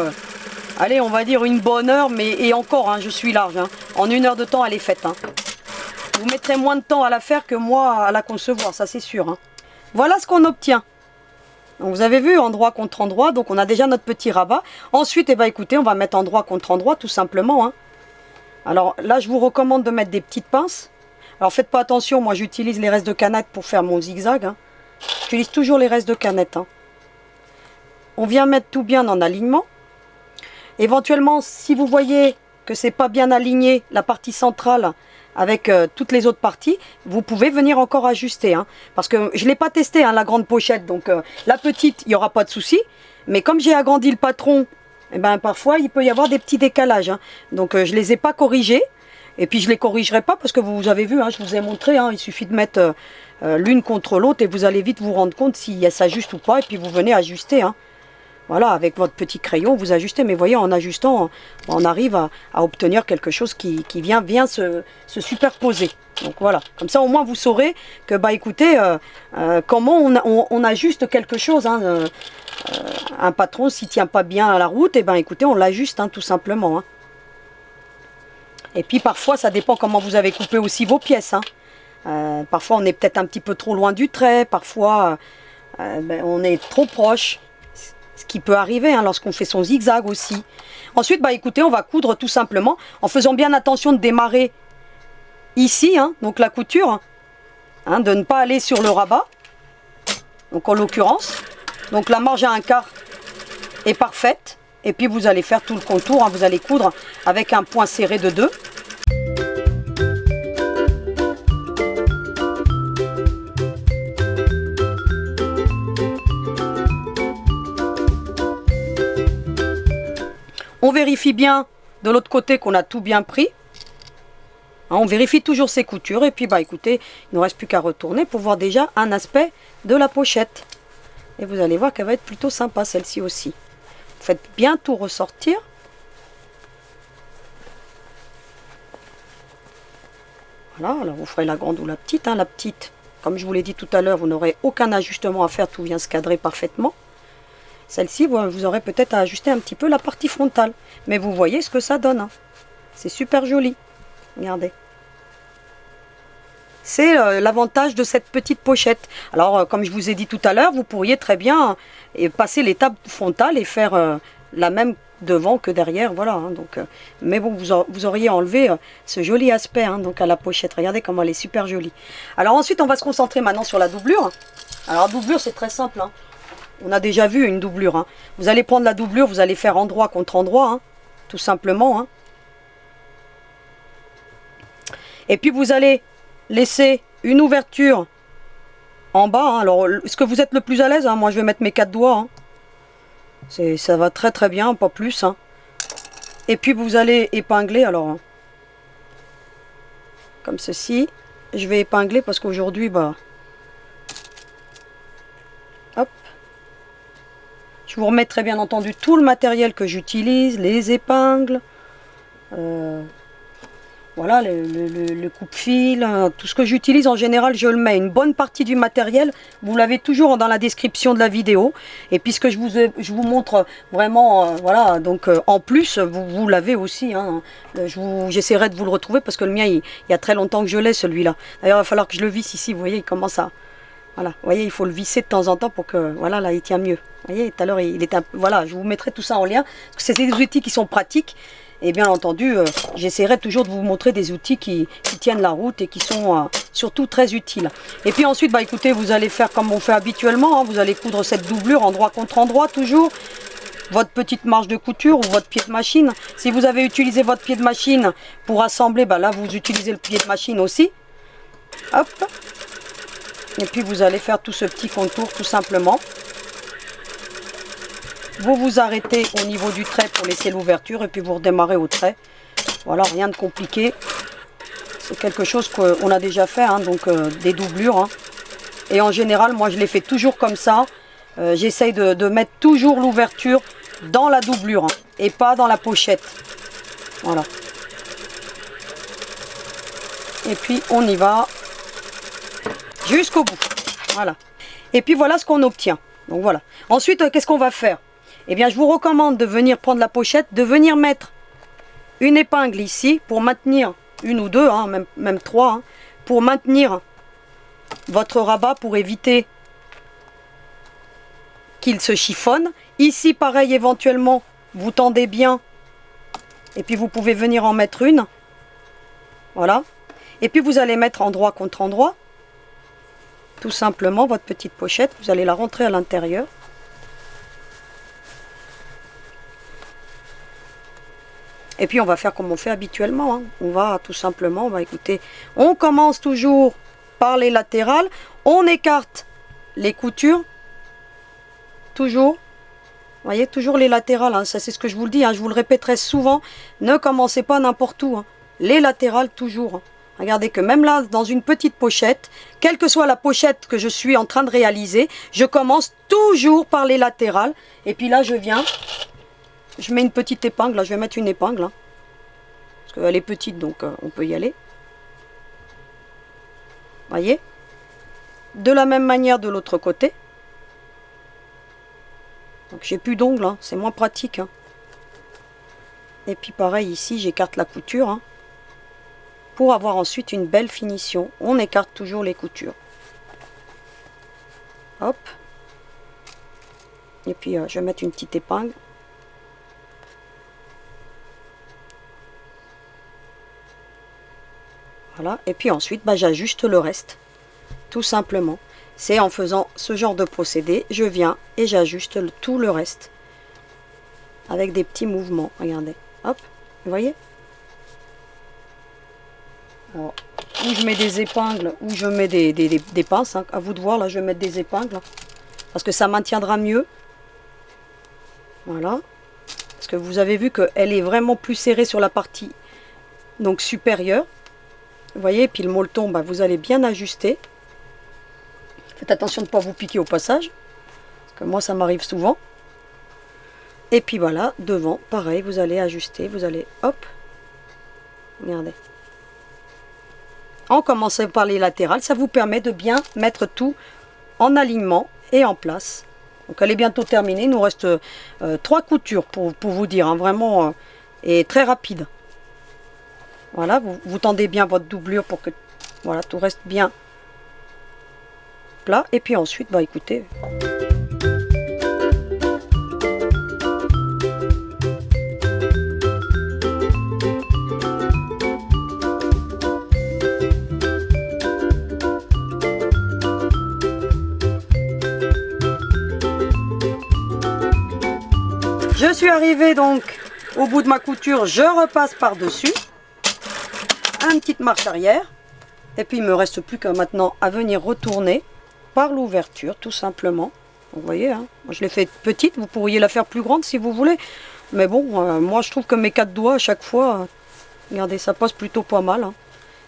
Speaker 1: allez, on va dire une bonne heure, mais et encore, hein, je suis large. Hein. En 1 heure de temps, elle est faite. Hein. Vous mettrez moins de temps à la faire que moi à la concevoir, ça c'est sûr. Hein. Voilà ce qu'on obtient. Donc vous avez vu, endroit contre endroit, donc on a déjà notre petit rabat. Ensuite, eh ben, écoutez, on va mettre endroit contre endroit, tout simplement. Hein. Alors là, je vous recommande de mettre des petites pinces. Alors faites pas attention, moi j'utilise les restes de canettes pour faire mon zigzag. Hein. J'utilise toujours les restes de canettes. Hein. On vient mettre tout bien en alignement. Éventuellement, si vous voyez que c'est pas bien aligné, la partie centrale avec toutes les autres parties, vous pouvez venir encore ajuster. Hein. Parce que je ne l'ai pas testé, hein, la grande pochette. Donc la petite, il n'y aura pas de souci. Mais comme j'ai agrandi le patron, eh ben, parfois il peut y avoir des petits décalages. Hein. Donc je ne les ai pas corrigés. Et puis je ne les corrigerai pas parce que vous avez vu, hein, je vous ai montré, hein, il suffit de mettre l'une contre l'autre et vous allez vite vous rendre compte si elle s'ajuste ou pas. Et puis vous venez ajuster. Hein. Voilà, avec votre petit crayon, vous ajustez. Mais voyez, en ajustant, on arrive à obtenir quelque chose qui vient se superposer. Donc voilà, comme ça au moins vous saurez que, bah écoutez, comment on ajuste quelque chose. Hein, un patron, s'il ne tient pas bien à la route, et ben écoutez, on l'ajuste, hein, tout simplement. Hein. Et puis parfois, ça dépend comment vous avez coupé aussi vos pièces. Hein. Parfois, on est peut-être un petit peu trop loin du trait. Parfois, ben, on est trop proche. Ce qui peut arriver hein, lorsqu'on fait son zigzag aussi. Ensuite, bah, écoutez, on va coudre tout simplement en faisant bien attention de démarrer ici, hein, donc la couture, hein, de ne pas aller sur le rabat. Donc en l'occurrence, donc la marge à 1/4 est parfaite. Et puis vous allez faire tout le contour, hein, vous allez coudre avec un point serré de 2. On vérifie bien de l'autre côté qu'on a tout bien pris. Hein, on vérifie toujours ses coutures et puis bah écoutez, il ne reste plus qu'à retourner pour voir déjà un aspect de la pochette. Et vous allez voir qu'elle va être plutôt sympa celle-ci aussi. Faites bien tout ressortir. Voilà, alors vous ferez la grande ou la petite. Hein. La petite, comme je vous l'ai dit tout à l'heure, vous n'aurez aucun ajustement à faire, tout vient se cadrer parfaitement. Celle-ci, vous aurez peut-être à ajuster un petit peu la partie frontale. Mais vous voyez ce que ça donne. Hein. C'est super joli. Regardez. C'est l'avantage de cette petite pochette. Alors, comme je vous ai dit tout à l'heure, vous pourriez très bien passer l'étape frontale et faire la même devant que derrière. Voilà. Hein, donc, mais bon, vous auriez enlevé ce joli aspect hein, donc à la pochette. Regardez comment elle est super jolie. Alors ensuite, on va se concentrer maintenant sur la doublure. Alors, la doublure, c'est très simple. Hein. On a déjà vu une doublure. Hein. Vous allez prendre la doublure, vous allez faire endroit contre endroit, hein, tout simplement. Hein. Et puis vous allez laisser une ouverture en bas. Hein. Alors, est-ce que vous êtes le plus à l'aise hein? Moi, je vais mettre mes 4 doigts. Hein. Ça va très très bien, pas plus. Hein. Et puis vous allez épingler. Alors, hein, comme ceci. Je vais épingler parce qu'aujourd'hui, bah, hop. Je vous remettrai bien entendu tout le matériel que j'utilise, les épingles, voilà, le coupe-fil, hein, tout ce que j'utilise en général, je le mets. Une bonne partie du matériel, vous l'avez toujours dans la description de la vidéo. Et puisque je vous montre vraiment, voilà, donc en plus, vous l'avez aussi. Hein, j'essaierai de vous le retrouver parce que le mien, il y a très longtemps que je l'ai celui-là. D'ailleurs, il va falloir que je le visse ici, vous voyez, il commence à... Voilà, vous voyez, il faut le visser de temps en temps pour que, voilà, là, il tient mieux. Vous voyez, tout à l'heure, il était un peu, voilà, je vous mettrai tout ça en lien, parce que c'est des outils qui sont pratiques, et bien entendu, j'essaierai toujours de vous montrer des outils qui tiennent la route et qui sont surtout très utiles. Et puis ensuite, bah écoutez, vous allez faire comme on fait habituellement, hein, vous allez coudre cette doublure endroit contre endroit, toujours, votre petite marge de couture ou votre pied de machine. Si vous avez utilisé votre pied de machine pour assembler, bah là, vous utilisez le pied de machine aussi. Hop. Et puis vous allez faire tout ce petit contour tout simplement. Vous vous arrêtez au niveau du trait pour laisser l'ouverture et puis vous redémarrez au trait Voilà, rien de compliqué. C'est quelque chose qu'on a déjà fait, hein, donc des doublures. Hein. Et en général, moi je les fais toujours comme ça. J'essaye de mettre toujours l'ouverture dans la doublure, hein, et pas dans la pochette. Voilà. Et puis on y va jusqu'au bout. Voilà. Et puis voilà ce qu'on obtient. Donc voilà. Ensuite, qu'est-ce qu'on va faire? Eh bien, je vous recommande de venir prendre la pochette, de venir mettre une épingle ici pour maintenir, une ou deux, hein, même trois, hein, pour maintenir votre rabat, pour éviter qu'il se chiffonne. Ici, pareil, éventuellement, vous tendez bien et puis vous pouvez venir en mettre une. Voilà. Et puis vous allez mettre endroit contre endroit. Tout simplement, votre petite pochette, vous allez la rentrer à l'intérieur. Et puis on va faire comme on fait habituellement. Hein. On va tout simplement, écoutez, on commence toujours par les latérales. On écarte les coutures. Toujours. Vous voyez, toujours les latérales. Hein. Ça, c'est ce que je vous le dis. Hein. Je vous le répéterai souvent. Ne commencez pas n'importe où. Hein. Les latérales, toujours. Hein. Regardez que même là, dans une petite pochette, quelle que soit la pochette que je suis en train de réaliser, je commence toujours par les latérales. Et puis là, je viens, je mets une petite épingle. Là, je vais mettre une épingle. Hein, parce qu'elle est petite, donc on peut y aller. Voyez? De la même manière de l'autre côté. Donc j'ai plus d'ongles, hein, c'est moins pratique. Hein. Et puis pareil, ici, j'écarte la couture. Hein. Pour avoir ensuite une belle finition, on écarte toujours les coutures. Hop. Et puis je vais mettre une petite épingle. Voilà. Et puis ensuite, j'ajuste le reste. Tout simplement. C'est en faisant ce genre de procédé, je viens et j'ajuste tout le reste. Avec des petits mouvements. Regardez. Hop. Vous voyez ? Alors, où je mets des épingles, ou je mets des pinces, hein. À vous de voir, là je vais mettre des épingles, parce que ça maintiendra mieux. Voilà. Parce que vous avez vu qu'elle est vraiment plus serrée sur la partie donc supérieure. Vous voyez, et puis le molleton, vous allez bien ajuster. Faites attention de ne pas vous piquer au passage, parce que moi ça m'arrive souvent. Et puis voilà, devant, pareil, vous allez ajuster, vous allez, hop, regardez. En commençant par les latérales, ça vous permet de bien mettre tout en alignement et en place. Donc elle est bientôt terminée, il nous reste 3 coutures pour vous dire, hein, vraiment, et très rapide. Voilà, vous tendez bien votre doublure pour que voilà, tout reste bien plat. Et puis ensuite, écoutez... Je suis arrivée donc au bout de ma couture, je repasse par-dessus, une petite marche arrière, et puis il me reste plus que maintenant à venir retourner par l'ouverture, tout simplement. Donc, vous voyez, hein, moi je l'ai fait petite, vous pourriez la faire plus grande si vous voulez, mais bon, moi je trouve que mes 4 doigts à chaque fois, regardez, ça passe plutôt pas mal, hein.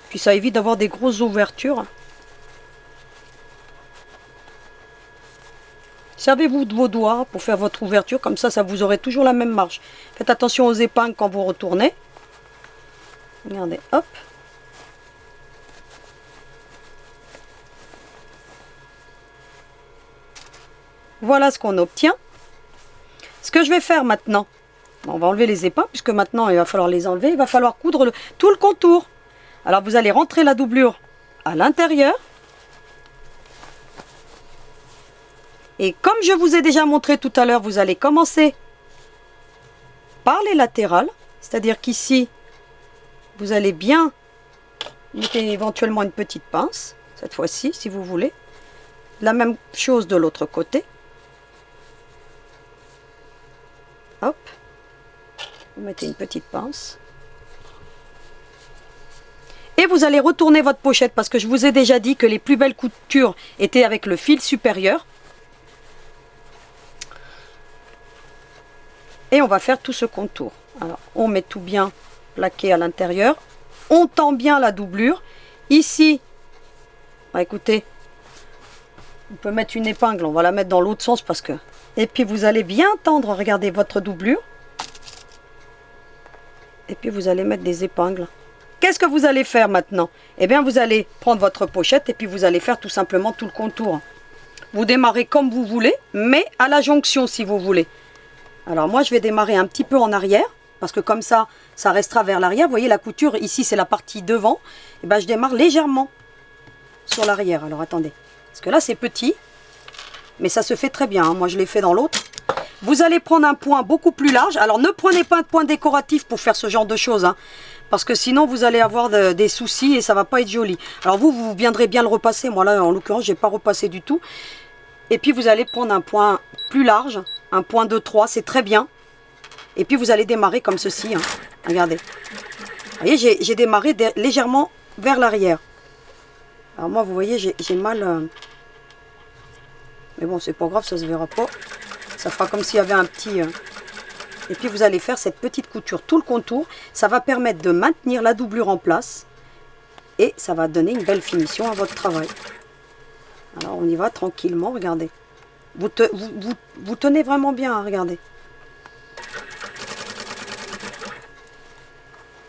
Speaker 1: Puis ça évite d'avoir des grosses ouvertures. Servez-vous de vos doigts pour faire votre ouverture, comme ça vous aurez toujours la même marge. Faites attention aux épingles quand vous retournez. Regardez, hop. Voilà ce qu'on obtient. Ce que je vais faire maintenant, on va enlever les épingles, puisque maintenant il va falloir les enlever. Il va falloir coudre tout le contour. Alors vous allez rentrer la doublure à l'intérieur. Et comme je vous ai déjà montré tout à l'heure, vous allez commencer par les latérales. C'est-à-dire qu'ici, vous allez bien mettre éventuellement une petite pince, cette fois-ci, si vous voulez. La même chose de l'autre côté. Hop. Vous mettez une petite pince. Et vous allez retourner votre pochette, parce que je vous ai déjà dit que les plus belles coutures étaient avec le fil supérieur. Et on va faire tout ce contour. Alors, on met tout bien plaqué à l'intérieur. On tend bien la doublure. Ici, bah écoutez, on peut mettre une épingle, on va la mettre dans l'autre sens parce que... Et puis vous allez bien tendre, regardez votre doublure. Et puis vous allez mettre des épingles. Qu'est-ce que vous allez faire maintenant? Eh bien vous allez prendre votre pochette et puis vous allez faire tout simplement tout le contour. Vous démarrez comme vous voulez, mais à la jonction si vous voulez. Alors moi je vais démarrer un petit peu en arrière, parce que comme ça, ça restera vers l'arrière. Vous voyez la couture, ici c'est la partie devant. Et bien je démarre légèrement sur l'arrière. Alors attendez, parce que là c'est petit, mais ça se fait très bien, hein. Moi je l'ai fait dans l'autre. Vous allez prendre un point beaucoup plus large. Alors ne prenez pas un point décoratif pour faire ce genre de choses, hein, parce que sinon vous allez avoir des soucis et ça va pas être joli. Alors vous viendrez bien le repasser. Moi là en l'occurrence j'ai pas repassé du tout. Et puis vous allez prendre un point plus large, un point de 3, c'est très bien. Et puis vous allez démarrer comme ceci, hein. Regardez. Vous voyez, j'ai démarré légèrement vers l'arrière. Alors moi vous voyez j'ai mal... Mais bon c'est pas grave, ça se verra pas. Ça fera comme s'il y avait un petit... Et puis vous allez faire cette petite couture, tout le contour. Ça va permettre de maintenir la doublure en place. Et ça va donner une belle finition à votre travail. Alors on y va tranquillement, regardez. Vous tenez vraiment bien, hein, regardez.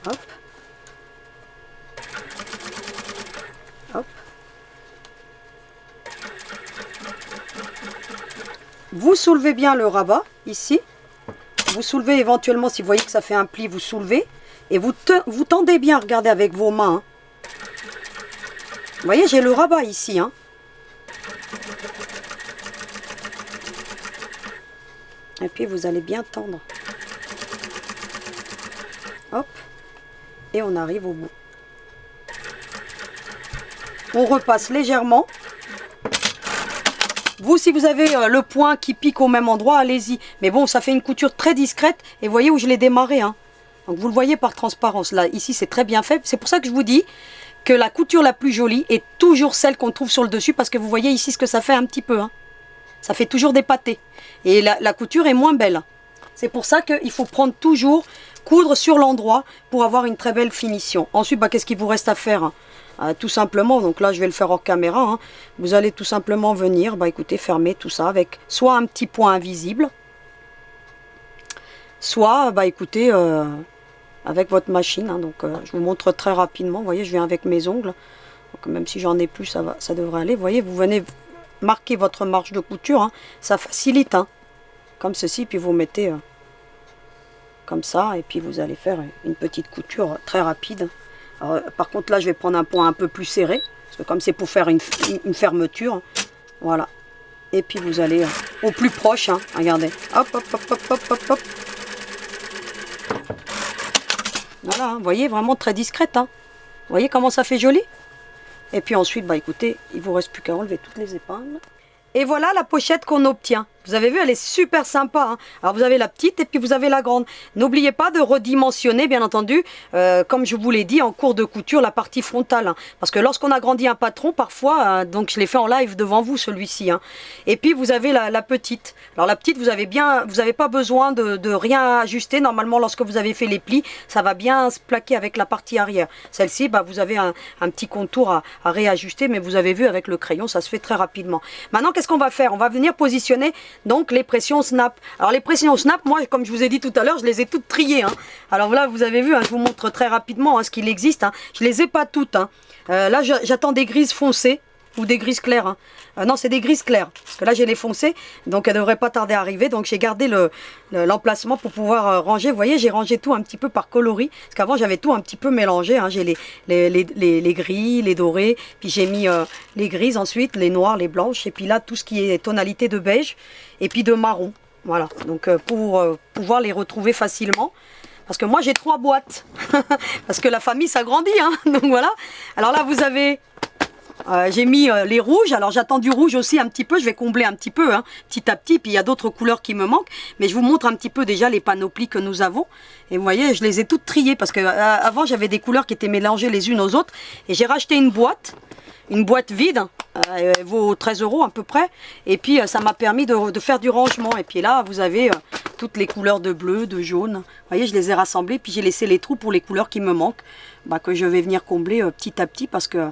Speaker 1: Hop. Hop. Vous soulevez bien le rabat, ici. Vous soulevez éventuellement, si vous voyez que ça fait un pli, vous soulevez. Et vous tendez bien, regardez, avec vos mains. Hein. Vous voyez, j'ai le rabat ici, hein. Et puis vous allez bien tendre. Hop. Et on arrive au bout. On repasse légèrement. Vous, si vous avez le point qui pique au même endroit, allez-y. Mais bon, ça fait une couture très discrète. Et vous voyez où je l'ai démarré, hein. Donc vous le voyez par transparence. Là, ici, c'est très bien fait. C'est pour ça que je vous dis que la couture la plus jolie est toujours celle qu'on trouve sur le dessus. Parce que vous voyez ici ce que ça fait un petit peu, hein. Ça fait toujours des pâtés. Et la couture est moins belle. C'est pour ça qu'il faut prendre toujours, coudre sur l'endroit pour avoir une très belle finition. Ensuite, bah, qu'est-ce qu'il vous reste à faire? Tout simplement, donc là je vais le faire hors caméra, hein. Vous allez tout simplement venir, bah écoutez, fermer tout ça avec soit un petit point invisible, soit, bah écoutez, avec votre machine, hein. Donc je vous montre très rapidement. Vous voyez, je viens avec mes ongles. Donc, même si j'en ai plus, ça devrait aller. Vous voyez, vous venez marquer votre marge de couture, hein. Ça facilite, hein. Comme ceci, puis vous mettez comme ça, et puis vous allez faire une petite couture très rapide. Alors, par contre là je vais prendre un point un peu plus serré, parce que comme c'est pour faire une fermeture, voilà. Et puis vous allez au plus proche, hein, regardez, hop hop hop hop hop hop hop. Voilà, hein, vous voyez, vraiment très discrète, hein. Vous voyez comment ça fait joli. Et puis ensuite, bah écoutez, il vous reste plus qu'à enlever toutes les épingles. Et voilà la pochette qu'on obtient. Vous avez vu, elle est super sympa, hein. Alors vous avez la petite et puis vous avez la grande. N'oubliez pas de redimensionner, bien entendu, comme je vous l'ai dit, en cours de couture, la partie frontale, hein. Parce que lorsqu'on agrandit un patron, parfois, donc je l'ai fait en live devant vous, celui-ci, hein. Et puis vous avez la petite. Alors la petite, vous n'avez pas besoin de rien ajuster. Normalement, lorsque vous avez fait les plis, ça va bien se plaquer avec la partie arrière. Celle-ci, bah, vous avez un petit contour à réajuster, mais vous avez vu, avec le crayon, ça se fait très rapidement. Maintenant, qu'est-ce qu'on va faire? On va venir positionner donc les pressions snap. Alors les pressions snap, moi comme je vous ai dit tout à l'heure, je les ai toutes triées, hein. Alors là vous avez vu, hein, je vous montre très rapidement, hein, ce qu'il existe, hein. Je les ai pas toutes, hein. Là j'attends des grises foncées ou des grises claires, hein. Non, c'est des grises claires, parce que là j'ai les foncées, donc elles ne devraient pas tarder à arriver. Donc j'ai gardé l'emplacement pour pouvoir ranger. Vous voyez, j'ai rangé tout un petit peu par coloris, parce qu'avant j'avais tout un petit peu mélangé, hein. J'ai les gris, les dorés, puis j'ai mis les grises ensuite, les noirs, les blanches, et puis là tout ce qui est tonalité de beige, et puis de marron. Voilà, donc pour pouvoir les retrouver facilement. Parce que moi j'ai 3 boîtes, parce que la famille s'agrandit, hein. Donc voilà. Alors là vous avez... J'ai mis les rouges, alors j'attends du rouge aussi un petit peu, je vais combler un petit peu, hein, petit à petit, puis il y a d'autres couleurs qui me manquent, mais je vous montre un petit peu déjà les panoplies que nous avons, et vous voyez, je les ai toutes triées, parce que avant j'avais des couleurs qui étaient mélangées les unes aux autres, et j'ai racheté une boîte vide, elle vaut 13 € à peu près, et puis ça m'a permis de faire du rangement, et puis là vous avez toutes les couleurs de bleu, de jaune, vous voyez, je les ai rassemblées, puis j'ai laissé les trous pour les couleurs qui me manquent, que je vais venir combler petit à petit, parce que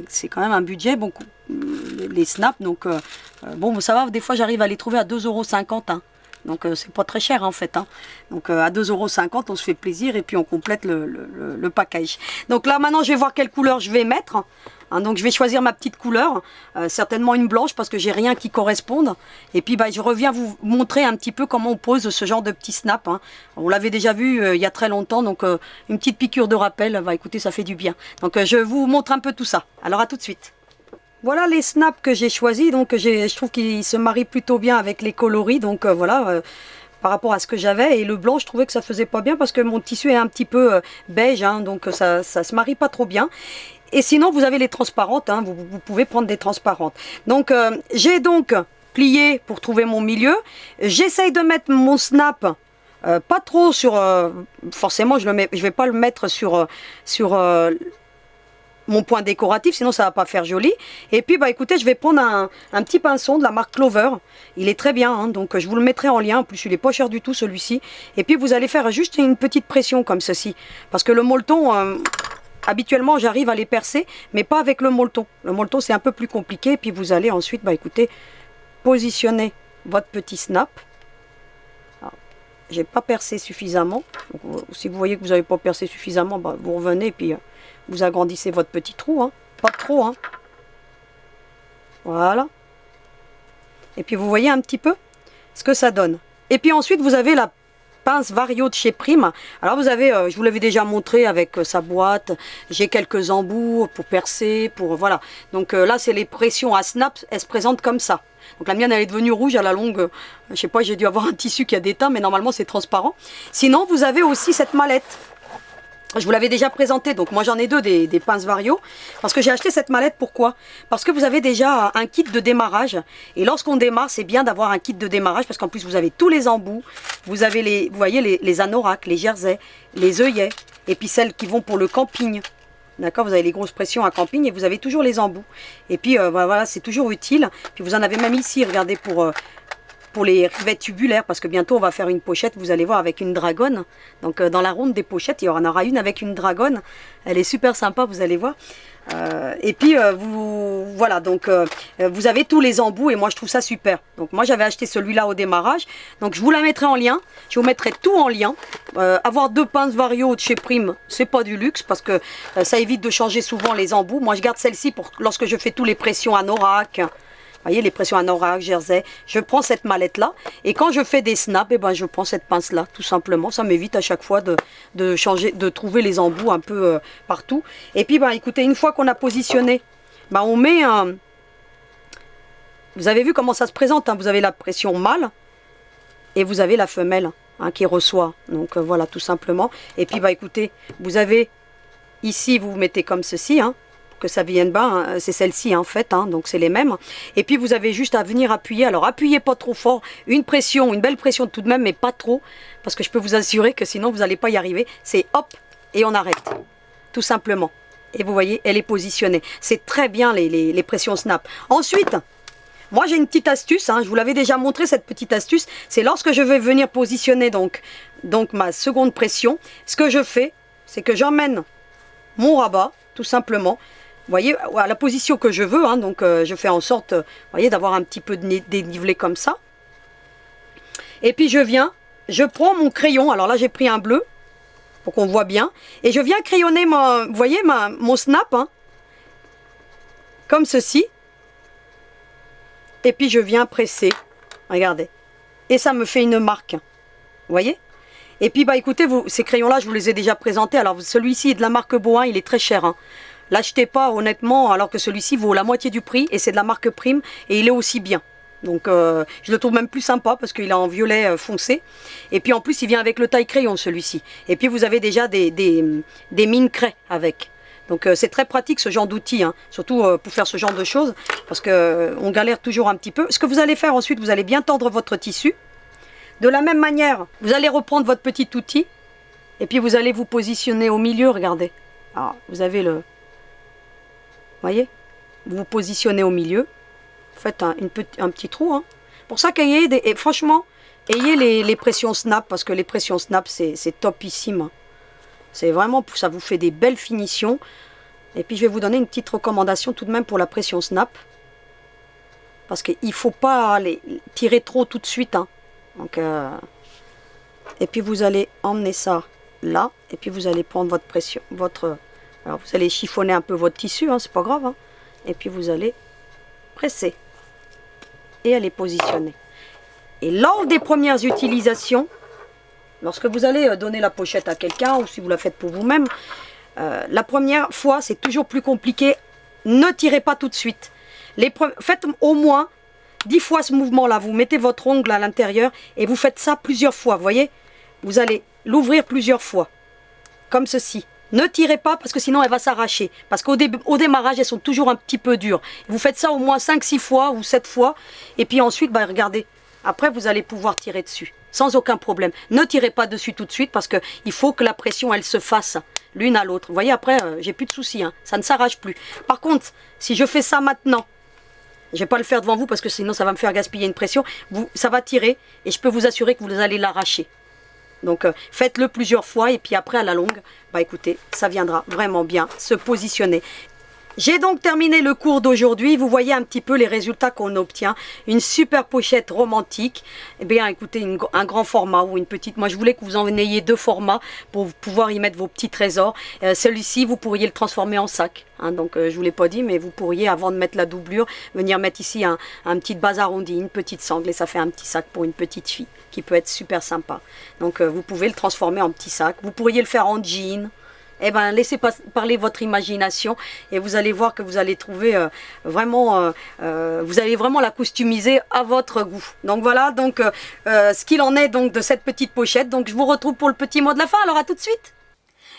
Speaker 1: c'est quand même un budget, bon, les snaps, donc bon, ça va, des fois j'arrive à les trouver à 2,50 €, hein. Donc c'est pas très cher en fait, hein. Donc à 2,50 € on se fait plaisir et puis on complète le package. Donc là maintenant je vais voir quelle couleur je vais mettre, hein. Donc je vais choisir ma petite couleur, certainement une blanche parce que j'ai rien qui corresponde. Et puis je reviens vous montrer un petit peu comment on pose ce genre de petit snap, hein. On l'avait déjà vu il y a très longtemps, donc une petite piqûre de rappel, écoutez, ça fait du bien. Donc je vous montre un peu tout ça. Alors à tout de suite. Voilà les snaps que j'ai choisis, donc je trouve qu'ils se marient plutôt bien avec les coloris, donc voilà, par rapport à ce que j'avais. Et le blanc, je trouvais que ça faisait pas bien parce que mon tissu est un petit peu beige, hein, donc ça se marie pas trop bien. Et sinon, vous avez les transparentes, hein, vous pouvez prendre des transparentes. Donc j'ai donc plié pour trouver mon milieu. J'essaye de mettre mon snap pas trop sur... forcément, je vais pas le mettre sur mon point décoratif, sinon ça va pas faire joli. Et puis écoutez, je vais prendre un petit pinceau de la marque Clover, il est très bien, hein, donc je vous le mettrai en lien, en plus il est pas cher du tout celui-ci. Et puis vous allez faire juste une petite pression comme ceci, parce que le molleton, habituellement j'arrive à les percer, mais pas avec le molleton. Le molleton c'est un peu plus compliqué. Et puis vous allez ensuite, écoutez, positionner votre petit snap. J'ai pas percé suffisamment, donc, si vous voyez que vous n'avez pas percé suffisamment, vous revenez et puis vous agrandissez votre petit trou, hein. Pas trop, hein. Voilà. Et puis vous voyez un petit peu ce que ça donne. Et puis ensuite vous avez la pince Vario de chez Prime. Alors vous avez, je vous l'avais déjà montré avec sa boîte, j'ai quelques embouts pour percer, pour voilà. Donc là c'est les pressions à snap, elles se présentent comme ça. Donc la mienne elle est devenue rouge à la longue, je sais pas, j'ai dû avoir un tissu qui a déteint, mais normalement c'est transparent. Sinon vous avez aussi cette mallette. Je vous l'avais déjà présenté, donc moi j'en ai deux des pinces Vario, parce que j'ai acheté cette mallette, pourquoi? Parce que vous avez déjà un kit de démarrage, et lorsqu'on démarre, c'est bien d'avoir un kit de démarrage, parce qu'en plus vous avez tous les embouts, vous avez vous voyez les anoraks, les jerseys, les œillets, et puis celles qui vont pour le camping. D'accord, vous avez les grosses pressions à camping et vous avez toujours les embouts. Et puis voilà, c'est toujours utile. Puis vous en avez même ici, regardez, pour les rivets tubulaires, parce que bientôt on va faire une pochette, vous allez voir, avec une dragonne. Donc dans la ronde des pochettes, il y en aura une avec une dragonne. Elle est super sympa, vous allez voir. Et puis voilà, donc vous avez tous les embouts et moi je trouve ça super. Donc moi j'avais acheté celui-là au démarrage, donc je vous la mettrai en lien, je vous mettrai tout en lien. Avoir deux pinces Vario de chez Prime, c'est pas du luxe parce que ça évite de changer souvent les embouts. Moi je garde celle-ci pour lorsque je fais tous les pressions anorak. Vous voyez, les pressions anorak, jersey, je prends cette mallette là et quand je fais des snaps, je prends cette pince là tout simplement. Ça m'évite à chaque fois de changer, de trouver les embouts un peu partout. Et puis écoutez, une fois qu'on a positionné, on met un... Vous avez vu comment ça se présente, hein. Vous avez la pression mâle et vous avez la femelle, hein, qui reçoit. Donc voilà, tout simplement. Et puis écoutez, vous avez ici, vous mettez comme ceci, hein, que ça vienne bas, hein, c'est celle-ci en fait, hein, donc c'est les mêmes. Et puis vous avez juste à venir appuyer, alors appuyez pas trop fort, une pression, une belle pression tout de même, mais pas trop, parce que je peux vous assurer que sinon vous n'allez pas y arriver. C'est hop, et on arrête, tout simplement. Et vous voyez, elle est positionnée. C'est très bien les pressions snap. Ensuite, moi j'ai une petite astuce, hein, je vous l'avais déjà montré cette petite astuce, c'est lorsque je vais venir positionner donc ma seconde pression, ce que je fais, c'est que j'emmène mon rabat, tout simplement, vous voyez, à la position que je veux, hein, donc je fais en sorte, vous voyez, d'avoir un petit peu de dénivelé comme ça. Et puis je prends mon crayon, alors là j'ai pris un bleu, pour qu'on voit bien, et je viens crayonner, vous voyez, mon snap, hein, comme ceci. Et puis je viens presser, regardez, et ça me fait une marque, vous voyez. Et puis écoutez, ces crayons là je vous les ai déjà présentés. Alors celui-ci est de la marque Boin, il est très cher, hein. L'achetez pas honnêtement, alors que celui-ci vaut la moitié du prix et c'est de la marque Prime et il est aussi bien. Donc je le trouve même plus sympa parce qu'il est en violet foncé. Et puis en plus il vient avec le taille crayon celui-ci. Et puis vous avez déjà des mines craie avec. Donc c'est très pratique ce genre d'outil, hein, surtout pour faire ce genre de choses, parce qu'on galère toujours un petit peu. Ce que vous allez faire ensuite, vous allez bien tendre votre tissu. De la même manière, vous allez reprendre votre petit outil, et puis vous allez vous positionner au milieu, regardez. Alors, vous avez le... Voyez? Vous vous positionnez au milieu, faites un petit trou. Hein. Pour ça qu'ayez des... Et franchement, ayez les pressions snap, parce que les pressions snap, c'est topissime. Hein. C'est vraiment, ça vous fait des belles finitions. Et puis je vais vous donner une petite recommandation tout de même pour la pression snap. Parce qu'il ne faut pas les tirer trop tout de suite. Hein. Donc, et puis vous allez emmener ça là. Et puis vous allez prendre votre pression. Alors vous allez chiffonner un peu votre tissu, hein, c'est pas grave. Hein. Et puis vous allez presser. Et aller positionner. Et lors des premières utilisations, lorsque vous allez donner la pochette à quelqu'un ou si vous la faites pour vous-même, la première fois, c'est toujours plus compliqué. Ne tirez pas tout de suite. Faites au moins 10 fois ce mouvement-là. Vous mettez votre ongle à l'intérieur et vous faites ça plusieurs fois. Vous voyez? Vous allez l'ouvrir plusieurs fois. Comme ceci. Ne tirez pas parce que sinon elle va s'arracher. Parce qu'au démarrage, elles sont toujours un petit peu dures. Vous faites ça au moins 5-6 fois ou 7 fois. Et puis ensuite, bah, regardez. Après, vous allez pouvoir tirer dessus. Sans aucun problème. Ne tirez pas dessus tout de suite parce qu'il faut que la pression, elle se fasse l'une à l'autre. Vous voyez, après, j'ai plus de soucis. Hein. Ça ne s'arrache plus. Par contre, si je fais ça maintenant, je ne vais pas le faire devant vous parce que sinon, ça va me faire gaspiller une pression. Ça va tirer et je peux vous assurer que vous allez l'arracher. Donc, faites-le plusieurs fois et puis après, à la longue, bah écoutez, ça viendra vraiment bien se positionner. J'ai donc terminé le cours d'aujourd'hui. Vous voyez un petit peu les résultats qu'on obtient. Une super pochette romantique. Eh bien, écoutez, un grand format ou une petite. Moi, je voulais que vous en ayez 2 formats pour pouvoir y mettre vos petits trésors. Celui-ci, vous pourriez le transformer en sac. Hein, donc, je ne vous l'ai pas dit, mais vous pourriez, avant de mettre la doublure, venir mettre ici un petit base arrondi, une petite sangle. Et ça fait un petit sac pour une petite fille qui peut être super sympa. Donc, vous pouvez le transformer en petit sac. Vous pourriez le faire en jean. Eh bien, laissez parler votre imagination et vous allez voir que vous allez trouver vraiment, vous allez vraiment la customiser à votre goût. Donc voilà, donc ce qu'il en est donc de cette petite pochette. Donc je vous retrouve pour le petit mot de la fin. Alors à tout de suite.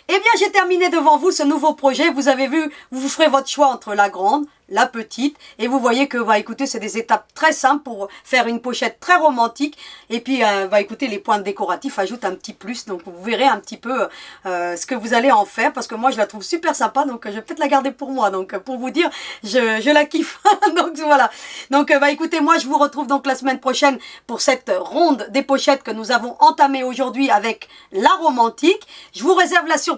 Speaker 1: Eh bien, j'ai terminé devant vous ce nouveau projet. Vous avez vu, vous ferez votre choix entre la grande, la petite. Et vous voyez que, bah, écoutez, c'est des étapes très simples pour faire une pochette très romantique. Et puis, bah, écoutez, les points décoratifs ajoutent un petit plus. Donc, vous verrez un petit peu ce que vous allez en faire. Parce que moi, je la trouve super sympa. Donc, je vais peut-être la garder pour moi. Donc, pour vous dire, je la kiffe. Donc, voilà. Donc, bah, écoutez, moi, je vous retrouve donc la semaine prochaine pour cette ronde des pochettes que nous avons entamée aujourd'hui avec la romantique. Je vous réserve la surprise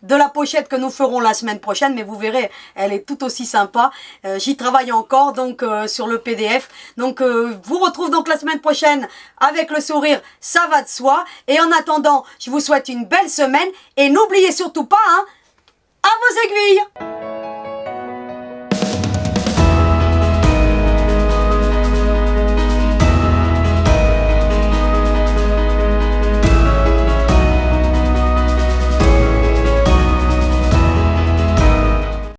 Speaker 1: de la pochette que nous ferons la semaine prochaine, mais vous verrez, elle est tout aussi sympa. J'y travaille encore donc sur le PDF. Donc vous retrouve donc la semaine prochaine avec le sourire, ça va de soi. Et en attendant, je vous souhaite une belle semaine et n'oubliez surtout pas, hein, à vos aiguilles.